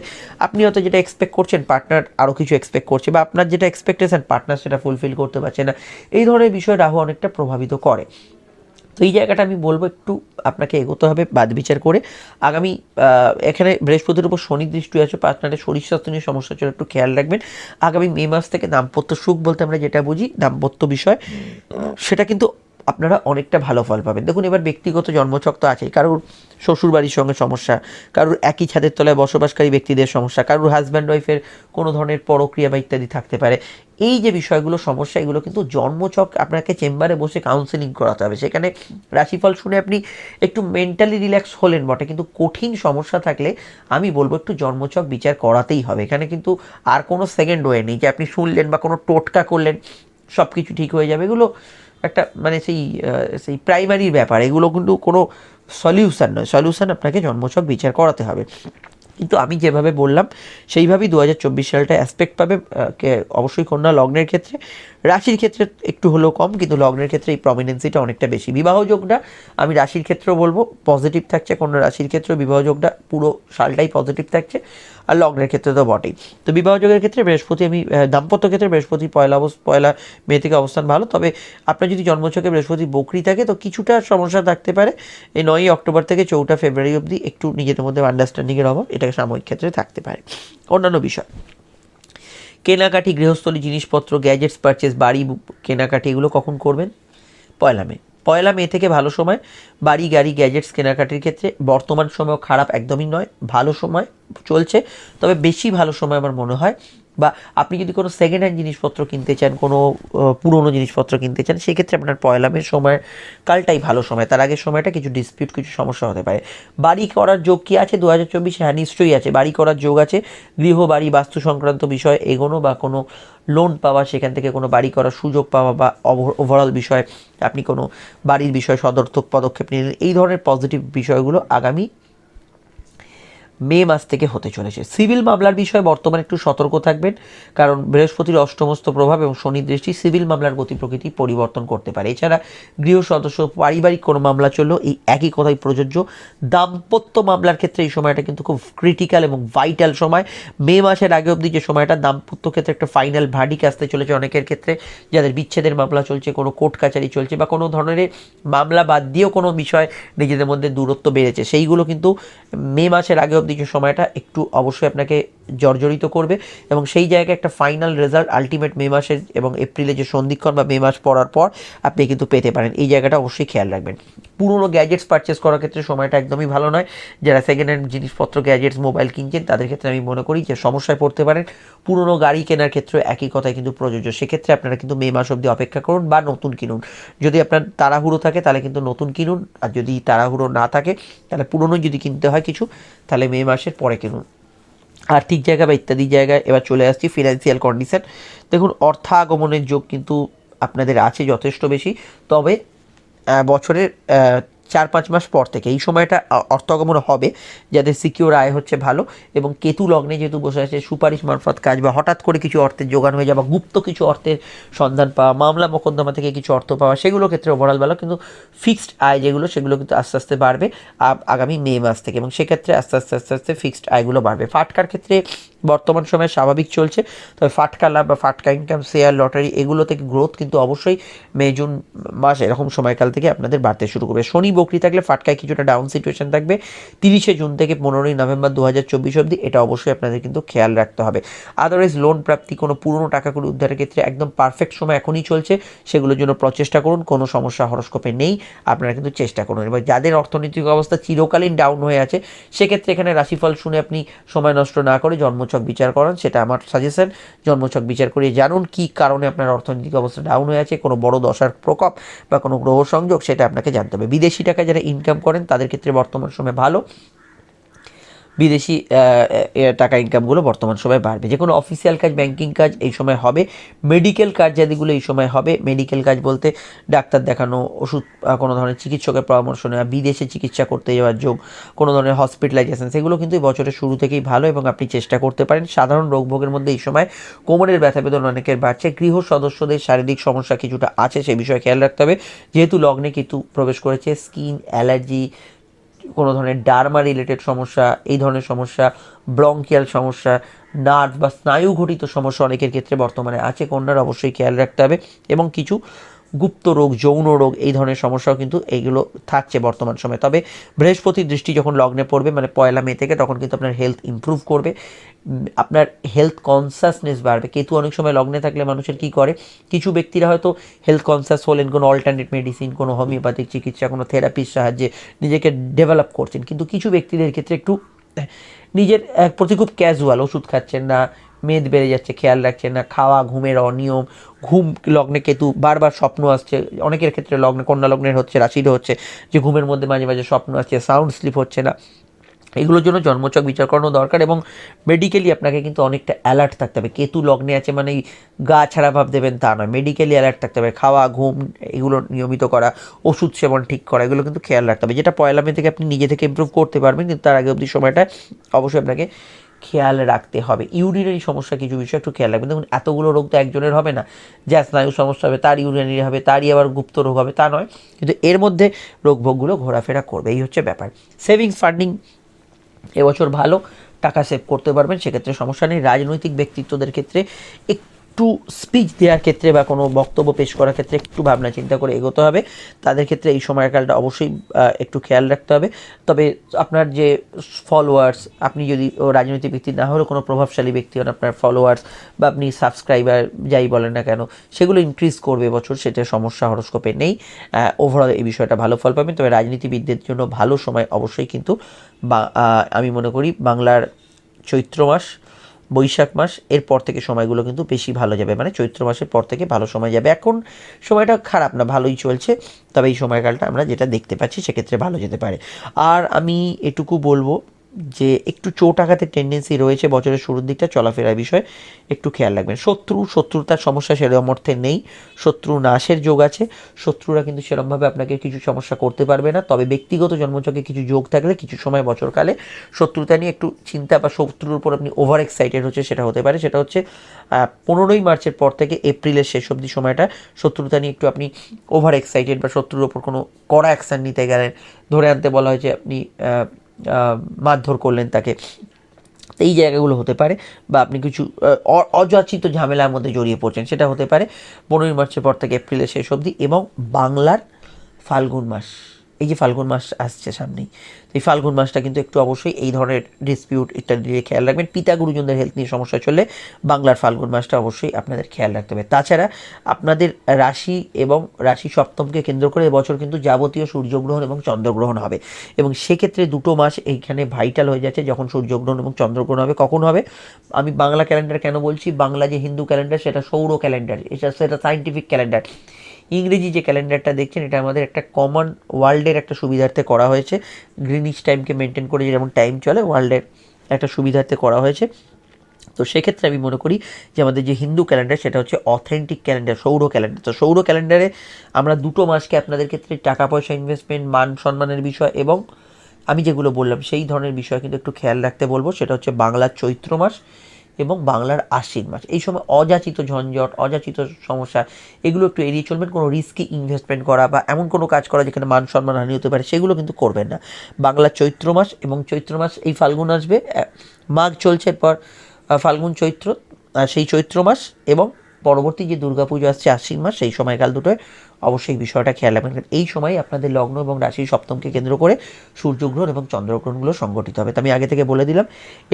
Speaker 1: আপনি হয়তো যেটা এক্সপেক্ট করছেন, পার্টনার আরও কিছু এক্সপেক্ট করছে, বা আপনার যেটা এক্সপেকটেশন, পার্টনার সেটা ফুলফিল করতে পারছে না। এই ধরনের বিষয় রাহু অনেকটা প্রভাবিত করে। তো এই জায়গাটা আমি বলবো একটু আপনাকে এগোতে হবে বাদ বিচার করে। আগামী এখানে বৃহস্পতির উপর শনি দৃষ্টি আছে, পার্টনারের শরীর স্বাস্থ্য নিয়ে সমস্যা ছিল, একটু খেয়াল রাখবেন। আগামী মে মাস থেকে দাম্পত্য সুখ বলতে আমরা যেটা বুঝি, দাম্পত্য বিষয়, সেটা কিন্তু আপনারা অনেকটা ভালো ফল পাবেন। দেখুন, এবার ব্যক্তিগত জন্মছক তো আছেই, কারোর শ্বশুরবাড়ির সঙ্গে সমস্যা, কারোর একই ছাদের তলায় বসবাসকারী ব্যক্তিদের সমস্যা, কারোর হাজব্যান্ড ওয়াইফের কোনো ধরনের পরক্রিয়া বা ইত্যাদি থাকতে পারে। এই যে বিষয়গুলো, সমস্যা, এগুলো কিন্তু জন্মছক আপনাকে চেম্বারে বসে কাউন্সেলিং করাতে হবে। সেখানে রাশিফল শুনে আপনি একটু মেন্টালি রিল্যাক্স হলেন বটে, কিন্তু কঠিন সমস্যা থাকলে আমি বলবো একটু জন্মছক বিচার করাতেই হবে। এখানে কিন্তু আর কোনো সেকেন্ড ওয়ে নেই যে আপনি শুনলেন বা কোনো টোটকা করলেন সব কিছু ঠিক হয়ে যাবে। এগুলো একটা মানে সেই প্রাইমারির ব্যাপার, এগুলো কিন্তু কোনো সলিউশন নয়। সলিউশন আপনাকে জন্মছক বিচার করাতে হবে। কিন্তু আমি যেভাবে বললাম সেইভাবেই 2024 সালটা অ্যাসপেক্ট পাবে। অবশ্যই কন্যা লগ্নের ক্ষেত্রে, রাশির ক্ষেত্রে একটু হলেও কম, কিন্তু লগ্নের ক্ষেত্রে এই প্রমিনেন্সিটা অনেকটা বেশি। বিবাহ যোগটা আমি রাশির ক্ষেত্রেও বলবো পজিটিভ থাকছে, কন্যা রাশির ক্ষেত্রেও বিবাহ যোগটা পুরো সালটাই পজিটিভ থাকছে, আর লগ্নের ক্ষেত্রে তো বটেই। তো বিবাহ যোগের ক্ষেত্রে বৃহস্পতি, আমি দাম্পত্য ক্ষেত্রে বৃহস্পতি পয়লা মে থেকে অবস্থান ভালো। তবে আপনার যদি জন্মছকে বৃহস্পতি বকরি থাকে তো কিছুটা সমস্যা থাকতে পারে এই 9ই অক্টোবর থেকে 4 ফেব্রুয়ারি অবধি, একটু নিজেদের মধ্যে আন্ডারস্ট্যান্ডিংয়ের অভাব, এটাকে সাময়িক ক্ষেত্রে থাকতে পারে। অন্যান্য বিষয়, কেনাকাটি, গৃহস্থলী জিনিসপত্র, গ্যাজেটস পারচেস, বাড়ি কেনাকাটি, এগুলো কখন করবেন? পয়লা মে থেকে ভালো সময় বাড়ি, গাড়ি, গ্যাজেটস কেনাকাটির ক্ষেত্রে। বর্তমান সময়ও খারাপ একদমই নয়, ভালো সময় চলছে। তবে বেশি ভালো সময় আমার মনে হয়, বা আপনি যদি কোনো সেকেন্ড হ্যান্ড জিনিসপত্র কিনতে চান, কোনো পুরনো জিনিসপত্র কিনতে চান, সেক্ষেত্রে আপনার পয়লা মের সময় কালটাই ভালো সময়। তার আগের সময়টা কিছু ডিসপিউট, কিছু সমস্যা হতে পারে। বাড়ি করার যোগ কি আছে 2024? হ্যাঁ, নিশ্চয়ই আছে, বাড়ি করার যোগ আছে। গৃহ, বাড়ি, বাস্তু সংক্রান্ত বিষয় এগোনো বা কোনো লোন পাওয়া, সেখান থেকে কোনো বাড়ি করার সুযোগ পাওয়া, বা ওভারঅল বিষয়ে আপনি কোনো বাড়ির বিষয়ে সদর্থক পদক্ষেপ নিলেন, এই ধরনের পজিটিভ বিষয়গুলো আগামী মে মাস থেকে হতে চলেছে। সিভিল মামলার বিষয়ে বর্তমানে একটু সতর্ক থাকবেন, কারণ বৃহস্পতির অষ্টমস্ত প্রভাব এবং শনির দৃষ্টি সিভিল মামলার গতি প্রকৃতি পরিবর্তন করতে পারে। এছাড়া গৃহ সদস্য, পারিবারিক কোনো মামলা চললেও এই একই কথাই প্রযোজ্য। দাম্পত্য মামলার ক্ষেত্রে এই সময়টা কিন্তু খুব ক্রিটিক্যাল এবং ভাইটাল সময়। মে মাসের আগে অবধি যে সময়টা দাম্পত্য ক্ষেত্রে একটা ফাইনাল ভার্ডিক আসতে চলেছে অনেকের ক্ষেত্রে, যাদের বিচ্ছেদের মামলা চলছে, কোনো কোর্ট কাচারি চলছে, বা কোনো ধরনের মামলা বাদ দিয়েও কোনো বিষয় নিজেদের মধ্যে দূরত্ব বেড়েছে, সেইগুলো কিন্তু মে মাসের আগে অবধি যে সময়টা একটু অবশ্যই আপনাকে জর্জরিত করবে, এবং সেই জায়গায় একটা ফাইনাল রেজাল্ট আলটিমেট মে মাসের এবং এপ্রিলে যে সন্ধিক্ষণ বা মে মাস পড়ার পর আপনি কিন্তু পেতে পারেন। এই জায়গাটা অবশ্যই খেয়াল রাখবেন। পুরনো গ্যাজেটস পারচেস করার ক্ষেত্রে সময়টা একদমই ভালো নয়। যারা সেকেন্ড হ্যান্ড জিনিসপত্র, গ্যাজেটস, মোবাইল কিনছেন তাদের ক্ষেত্রে আমি মনে করি যে সমস্যায় পড়তে পারেন। পুরনো গাড়ি কেনার ক্ষেত্রে একই কথাই কিন্তু প্রযোজ্য। সেক্ষেত্রে আপনারা কিন্তু মে মাস অবধি অপেক্ষা করুন বা নতুন কিনুন। যদি আপনার তাড়াহুড়ো থাকে তাহলে কিন্তু নতুন কিনুন, আর যদি তাড়াহুড়ো না থাকে তাহলে পুরনো যদি কিনতে হয় কিছু, তাহলে মে মাসের পরে কিনুন। আর্থিক জায়গা বা ইত্যাদি জায়গায় এবার চলে আসছি ফিনান্সিয়াল কন্ডিশন। দেখুন, অর্থাগমনের যোগ কিন্তু আপনাদের আছে যথেষ্ট বেশি, তবে বছরের 4-5 মাস পর থেকে এই সময়টা অর্থগমন হবে যাদের সিকিউর আয় হচ্ছে ভালো, এবং কেতু লগ্নে যেহেতু বসে আছে, সুপারিশ মারফত কাজ বা হঠাৎ করে কিছু অর্থের জোগান হয়ে যাওয়া, গুপ্ত কিছু অর্থের সন্ধান পাওয়া, মামলা মোকদ্দমা থেকে কিছু অর্থ পাওয়া, সেগুলো ক্ষেত্রে ওভারঅল ভালো। কিন্তু ফিক্সড আয় যেগুলো, সেগুলো কিন্তু আস্তে আস্তে বাড়বে আগামী মে মাস থেকে, এবং সেক্ষেত্রে আস্তে আস্তে আস্তে আস্তে ফিক্সড আয়গুলো বাড়বে। ফাটকার ক্ষেত্রে বর্তমান সময়ে স্বাভাবিক চলছে, তবে ফাটকা লাভ বা ফাটকা ইনকাম, শেয়ার, লটারি এগুলো থেকে গ্রোথ কিন্তু অবশ্যই মে জুন মাস এরকম সময়কাল থেকে আপনাদের বাড়তে শুরু করবে। শনি বকরি থাকলে ফাটকায় কিছুটা ডাউন সিচুয়েশন থাকবে 30 জুন থেকে 15 নভেম্বর 2024 অবধি, এটা অবশ্যই আপনাদের কিন্তু খেয়াল রাখতে হবে। আদারওয়াইজ লোন প্রাপ্তি, কোনো পুরনো টাকাগুলো উদ্ধারের ক্ষেত্রে একদম পারফেক্ট সময় এখনই চলছে, সেগুলোর জন্য প্রচেষ্টা করুন। কোনো সমস্যা হরস্কোপে নেই, আপনারা কিন্তু চেষ্টা করুন। এবার যাদের অর্থনৈতিক অবস্থা চিরকালীন ডাউন হয়ে আছে, সেক্ষেত্রে এখানে রাশিফল শুনে আপনি সময় নষ্ট না করে জন্মছক বিচার করান, সেটা আমার সাজেশন। জন্মছক বিচার করিয়ে জানুন কী কারণে আপনার অর্থনৈতিক অবস্থা ডাউন হয়ে আছে, কোনো বড় দশার প্রকোপ বা কোনো গ্রহ সংযোগ, সেটা আপনাকে জানতে হবে। বিদেশি টাকা যারা ইনকাম করেন তাদের ক্ষেত্রে বর্তমান সময় ভালো, বিদেশি টাকা ইনকামগুলো বর্তমান সময় বাড়বে। যে কোনো অফিসিয়াল কাজ, ব্যাংকিং কাজ এই সময় হবে। মেডিকেল কাজ যাদিগুলো এই সময় হবে, মেডিকেল কাজ বলতে ডাক্তার দেখানো, ওষুধ, কোনো ধরনের চিকিৎসকের পরামর্শ নেওয়া, বিদেশে চিকিৎসা করতে যাওয়ার যোগ, কোনো ধরনের হসপিটালাইজেশন, সেগুলো কিন্তু এই বছরের শুরু থেকেই ভালো এবং আপনি চেষ্টা করতে পারেন। সাধারণ রোগভোগের মধ্যে এই সময় কোমরের ব্যথা বেদনা অনেকের বাড়ছে। গৃহ সদস্যদের শারীরিক সমস্যা কিছুটা আছে, সে বিষয়ে খেয়াল রাখতে হবে। যেহেতু লগ্নে কিন্তু প্রবেশ করেছে, স্কিন অ্যালার্জি, কোনো ধরনের ডার্মা রিলেটেড সমস্যা, এই ধরনের সমস্যা, ব্রঙ্কিয়াল সমস্যা, নার্ভ বা স্নায়ু ঘটিত সমস্যা অনেকের ক্ষেত্রে বর্তমানে আছে, কন্যার অবশ্যই খেয়াল রাখতে হবে। এবং কিছু গুপ্ত রোগ, যৌন রোগ, এই ধরনের সমস্যাও কিন্তু এইগুলো থাকছে বর্তমান সময়। তবে বৃহস্পতির দৃষ্টি যখন লগ্নে পড়বে, মানে 1 মে থেকে, তখন কিন্তু আপনার হেলথ ইমপ্রুভ করবে, আপনার হেলথ কনসাসনেস বাড়বে। কেতু অনেক সময় লগ্নে থাকলে মানুষের কী করে, কিছু ব্যক্তিরা হয়তো হেলথ কনসাস হলেন, কোনো অল্টারনেট মেডিসিন, কোনো হোমিওপ্যাথিক চিকিৎসা, কোনো থেরাপির সাহায্যে নিজেকে ডেভেলপ করছেন, কিন্তু কিছু ব্যক্তিদের ক্ষেত্রে একটু নিজের প্রতি খুব ক্যাজুয়াল, ওষুধ খাচ্ছেন না, মেদ বেড়ে যাচ্ছে, খেয়াল রাখছেন না, খাওয়া, ঘুমের অনিয়ম, ঘুম, লগ্নে কেতু, বারবার স্বপ্ন আসছে, অনেকের ক্ষেত্রে লগ্নে, কন্যা লগ্নের হচ্ছে, রাশিরও হচ্ছে, যে ঘুমের মধ্যে মাঝে মাঝে স্বপ্ন আসছে, সাউন্ড স্লিপ হচ্ছে না, এগুলোর জন্য জন্মছক বিচার করানো দরকার। এবং মেডিকেলি আপনাকে কিন্তু অনেকটা অ্যালার্ট থাকতে হবে। কেতু লগ্নে আছে মানে গা ছাড়া ভাব দেবেন তা নয়, মেডিকেলি অ্যালার্ট থাকতে হবে। খাওয়া, ঘুম এগুলো নিয়মিত করা, ওষুধ সেবন ঠিক করা, এগুলো কিন্তু খেয়াল রাখতে হবে, যেটা 1 মে থেকে আপনি নিজে থেকে ইমপ্রুভ করতে পারবেন, কিন্তু তার আগে অবধি সময়টা অবশ্যই আপনাকে খেয়াল রাখতে হবে। ইউরিনারি সমস্যা কিছু বিষয় একটু খেয়াল রাখবেন। দেখুন, এতগুলো রোগ তো একজনের হবে না, যা স্নায়ু সমস্যা হবে তার ইউরিনারি হবে, তারই আবার গুপ্ত রোগ হবে তা নয়, কিন্তু এর মধ্যে রোগভোগগুলো ঘোরাফেরা করবে, এই হচ্ছে ব্যাপার। সেভিংস ফান্ডিং এবছর ভালো, টাকা সেভ করতে পারবেন, সেক্ষেত্রে সমস্যা নেই। রাজনৈতিক ব্যক্তিত্বদের ক্ষেত্রে একটু স্পিচ দেওয়ার ক্ষেত্রে বা কোনো বক্তব্য পেশ করার ক্ষেত্রে একটু ভাবনা চিন্তা করে এগোতে হবে, তাদের ক্ষেত্রে এই সময়কালটা অবশ্যই একটু খেয়াল রাখতে হবে। তবে আপনার যে ফলোয়ার্স, আপনি যদি রাজনৈতিক ব্যক্তি না হলেও কোনো প্রভাবশালী ব্যক্তি হন, আপনার ফলোয়ার্স বা আপনি সাবস্ক্রাইবার যাই বলেন না কেন, সেগুলো ইনক্রিজ করবে বছর, সেটা সমস্যা হরস্কোপে নেই। ওভারঅল এই বিষয়টা ভালো ফল পাবেন। তবে রাজনীতিবিদদের জন্য ভালো সময় অবশ্যই, কিন্তু আমি মনে করি বাংলার চৈত্র মাস, বৈশাখ মাস এরপর থেকে সময়গুলো কিন্তু বেশি ভালো যাবে, মানে চৈত্র মাসের পর থেকে ভালো সময় যাবে। এখন সময়টা খারাপ না, ভালোই চলছে, তবে এই সময়কালটা আমরা যেটা দেখতে পাচ্ছি সেক্ষেত্রে ভালো যেতে পারে। আর আমি এটুকু বলবো যে একটু চোট আঘাতের টেন্ডেন্সি রয়েছে বছরের শুরুর দিকটা, চলাফেরার বিষয়ে একটু খেয়াল রাখবেন। শত্রুতার সমস্যা সেরকম অর্থে নেই, শত্রু নাশের যোগ আছে, শত্রুরা কিন্তু সেরকমভাবে আপনাকে কিছু সমস্যা করতে পারবে না। তবে ব্যক্তিগত জন্মছকে কিছু যোগ থাকলে কিছু সময় বছরকালে শত্রুতা নিয়ে একটু চিন্তা বা শত্রুর উপর আপনি ওভার এক্সাইটেড হচ্ছে, সেটা হতে পারে। সেটা হচ্ছে 15 মার্চের পর থেকে এপ্রিলের শেষ অবধি সময়টা শত্রুতা নিয়ে একটু আপনি ওভার এক্সাইটেড, বা শত্রুর ওপর কোনো কড়া অ্যাকশান নিতে গেলেন, ধরে আনতে বলা হয়েছে, আপনি মারধর করলেন তাকে, এই জায়গাগুলো হতে পারে। বা আপনি কিছু অযাচিত ঝামেলার মধ্যে জড়িয়ে পড়ছেন, সেটা হতে পারে 15 মার্চের পর থেকে এপ্রিলের শেষ অবধি। এবং বাংলার ফাল্গুন মাস, এই যে ফাল্গুন মাস আসছে সামনেই, এই ফাল্গুন মাসটা কিন্তু একটু অবশ্যই এই ধরনের ডিসপিউট ইত্যাদি দিয়ে খেয়াল রাখবেন। পিতা গুরুজনদের হেলথ নিয়ে সমস্যা চললে বাংলার ফাল্গুন মাসটা অবশ্যই আপনাদের খেয়াল রাখতে হবে। তাছাড়া আপনাদের রাশি এবং রাশি সপ্তমকে কেন্দ্র করে এবছর কিন্তু যাবতীয় সূর্যগ্রহণ এবং চন্দ্রগ্রহণ হবে, এবং সেক্ষেত্রে দুটো মাস এইখানে ভাইটাল হয়ে যাচ্ছে। যখন সূর্যগ্রহণ এবং চন্দ্রগ্রহণ হবে কখন হবে, আমি বাংলা ক্যালেন্ডার কেন বলছি, বাংলা যে হিন্দু ক্যালেন্ডার সেটা সৌর ক্যালেন্ডার, সেটা সায়েন্টিফিক ক্যালেন্ডার। ইংরেজি যে ক্যালেন্ডারটা দেখছেন এটা আমাদের একটা কমন ওয়ার্ল্ডের একটা সুবিধার্থে করা হয়েছে, গ্রিনিচ টাইমকে মেনটেন করে যেমন টাইম চলে ওয়ার্ল্ডের একটা সুবিধার্থে করা হয়েছে। তো সেক্ষেত্রে আমি মনে করি যে আমাদের যে হিন্দু ক্যালেন্ডার সেটা হচ্ছে অথেন্টিক ক্যালেন্ডার, সৌর ক্যালেন্ডার। তো সৌর ক্যালেন্ডারে আমরা দুটো মাসকে আপনাদের ক্ষেত্রে টাকা পয়সা ইনভেস্টমেন্ট, মান সম্মানের বিষয় এবং আমি যেগুলো বললাম সেই ধরনের বিষয় কিন্তু একটু খেয়াল রাখতে বলবো। সেটা হচ্ছে বাংলার চৈত্র মাস এবং বাংলার আশ্বিন মাস। এই সময় অযাচিত ঝঞ্ঝট, অযাচিত সমস্যা এগুলো একটু এড়িয়ে চলবেন। কোনো রিস্কি ইনভেস্টমেন্ট করা বা এমন কোনো কাজ করা যেখানে মান সম্মান হানি হতে পারে সেগুলো কিন্তু করবেন না। বাংলার চৈত্র মাস এবং চৈত্র মাস এই ফাল্গুন আসবে, মাঘ চলছে, এরপর ফাল্গুন চৈত্র, সেই চৈত্র মাস এবং পরবর্তী যে দুর্গাপুজো আসছে আশ্বিন মাস, সেই সময়কাল দুটোয় অবশ্যই বিষয়টা খেয়াল রাখবেন। এই সময় আপনাদের লগ্ন এবং রাশি সপ্তমকে কেন্দ্র করে সূর্যগ্রহণ এবং চন্দ্রগ্রহণগুলো সংঘটিত হবে। তো আমি আগে থেকে বলে দিলাম।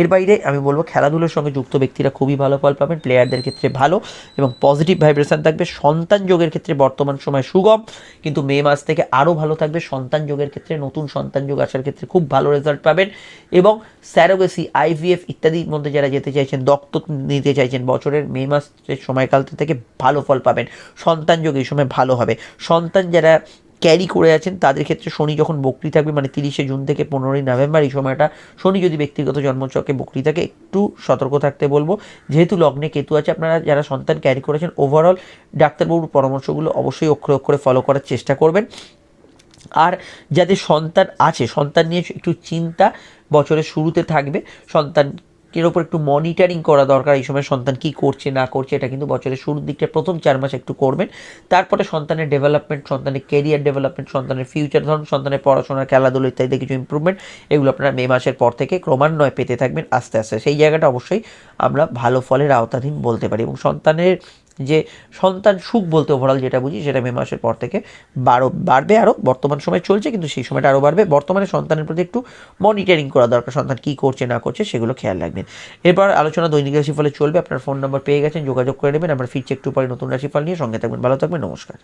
Speaker 1: এর বাইরে আমি বলবো খেলাধুলোর সঙ্গে যুক্ত ব্যক্তিরা খুবই ভালো ফল পাবেন, প্লেয়ারদের ক্ষেত্রে ভালো এবং পজিটিভ ভাইব্রেশন থাকবে। সন্তান যোগের ক্ষেত্রে বর্তমান সময় সুগম, কিন্তু মে মাস থেকে আরও ভালো থাকবে। সন্তান যোগের ক্ষেত্রে, নতুন সন্তান যোগ আসার ক্ষেত্রে খুব ভালো রেজাল্ট পাবেন। এবং স্যারোগেসি, আইভিএফ ইত্যাদির মধ্যে যারা যেতে চাইছেন, দত্তক নিতে চাইছেন, বছরের মে মাসের সময়কাল থেকে ভালো ফল পাবেন। সন্তান যোগ এই সময় ভালো হবে। সন্তান যারা ক্যারি করে আছেন তাদের ক্ষেত্রে শনি যখন বকরি থাকবে, মানে 30শে জুন থেকে 15ই নভেম্বর, এই সময়টা শনি যদি ব্যক্তিগত জন্মচক্রে বকরি থাকে একটু সতর্ক থাকতে বলবো। যেহেতু লগ্নে কেতু আছে, আপনারা যারা সন্তান ক্যারি করেছেন ওভারঅল ডাক্তারবাবুর পরামর্শগুলো অবশ্যই অক্ষরে অক্ষরে ফলো করার চেষ্টা করবেন। আর যাদের সন্তান আছে, সন্তান নিয়ে একটু চিন্তা বছরের শুরুতে থাকবে। সন্তানের ওপর একটু মনিটরিং করা দরকার। এই সময় সন্তান কী করছে না করছে এটা কিন্তু বছরের শুরুর দিকটা প্রথম 4 মাস একটু করবেন। তারপরে সন্তানের ডেভেলপমেন্ট, সন্তানের কেরিয়ার ডেভেলপমেন্ট, সন্তানের ফিউচার, ধরুন সন্তানের পড়াশোনা, খেলাধুলো ইত্যাদি কিছু ইম্প্রুভমেন্ট, এগুলো আপনারা মে মাসের পর থেকে ক্রমান্বয়ে পেতে থাকবেন আস্তে আস্তে। সেই জায়গাটা অবশ্যই আমরা ভালো ফলের আওতাধীন বলতে পারি। এবং সন্তানের যে সন্তান সুখ বলতে ওভারঅল যেটা বুঝি সেটা মে মাসের পর থেকে বাড়বে আরও। বর্তমান সময় চলছে কিন্তু সেই সময়টা আরও বাড়বে। বর্তমানে সন্তানের প্রতি একটু মনিটরিং করা দরকার, সন্তান কী করছে না করছে সেগুলো খেয়াল রাখবেন। এরপর আলোচনা দৈনিক রাশিফলে চলবে। আপনার ফোন নাম্বার পেয়ে গেছেন, যোগাযোগ করে নেবেন। আমরা ফিরছি একটু পরে নতুন রাশিফল নিয়ে। সঙ্গে থাকবেন, ভালো থাকবেন, নমস্কার।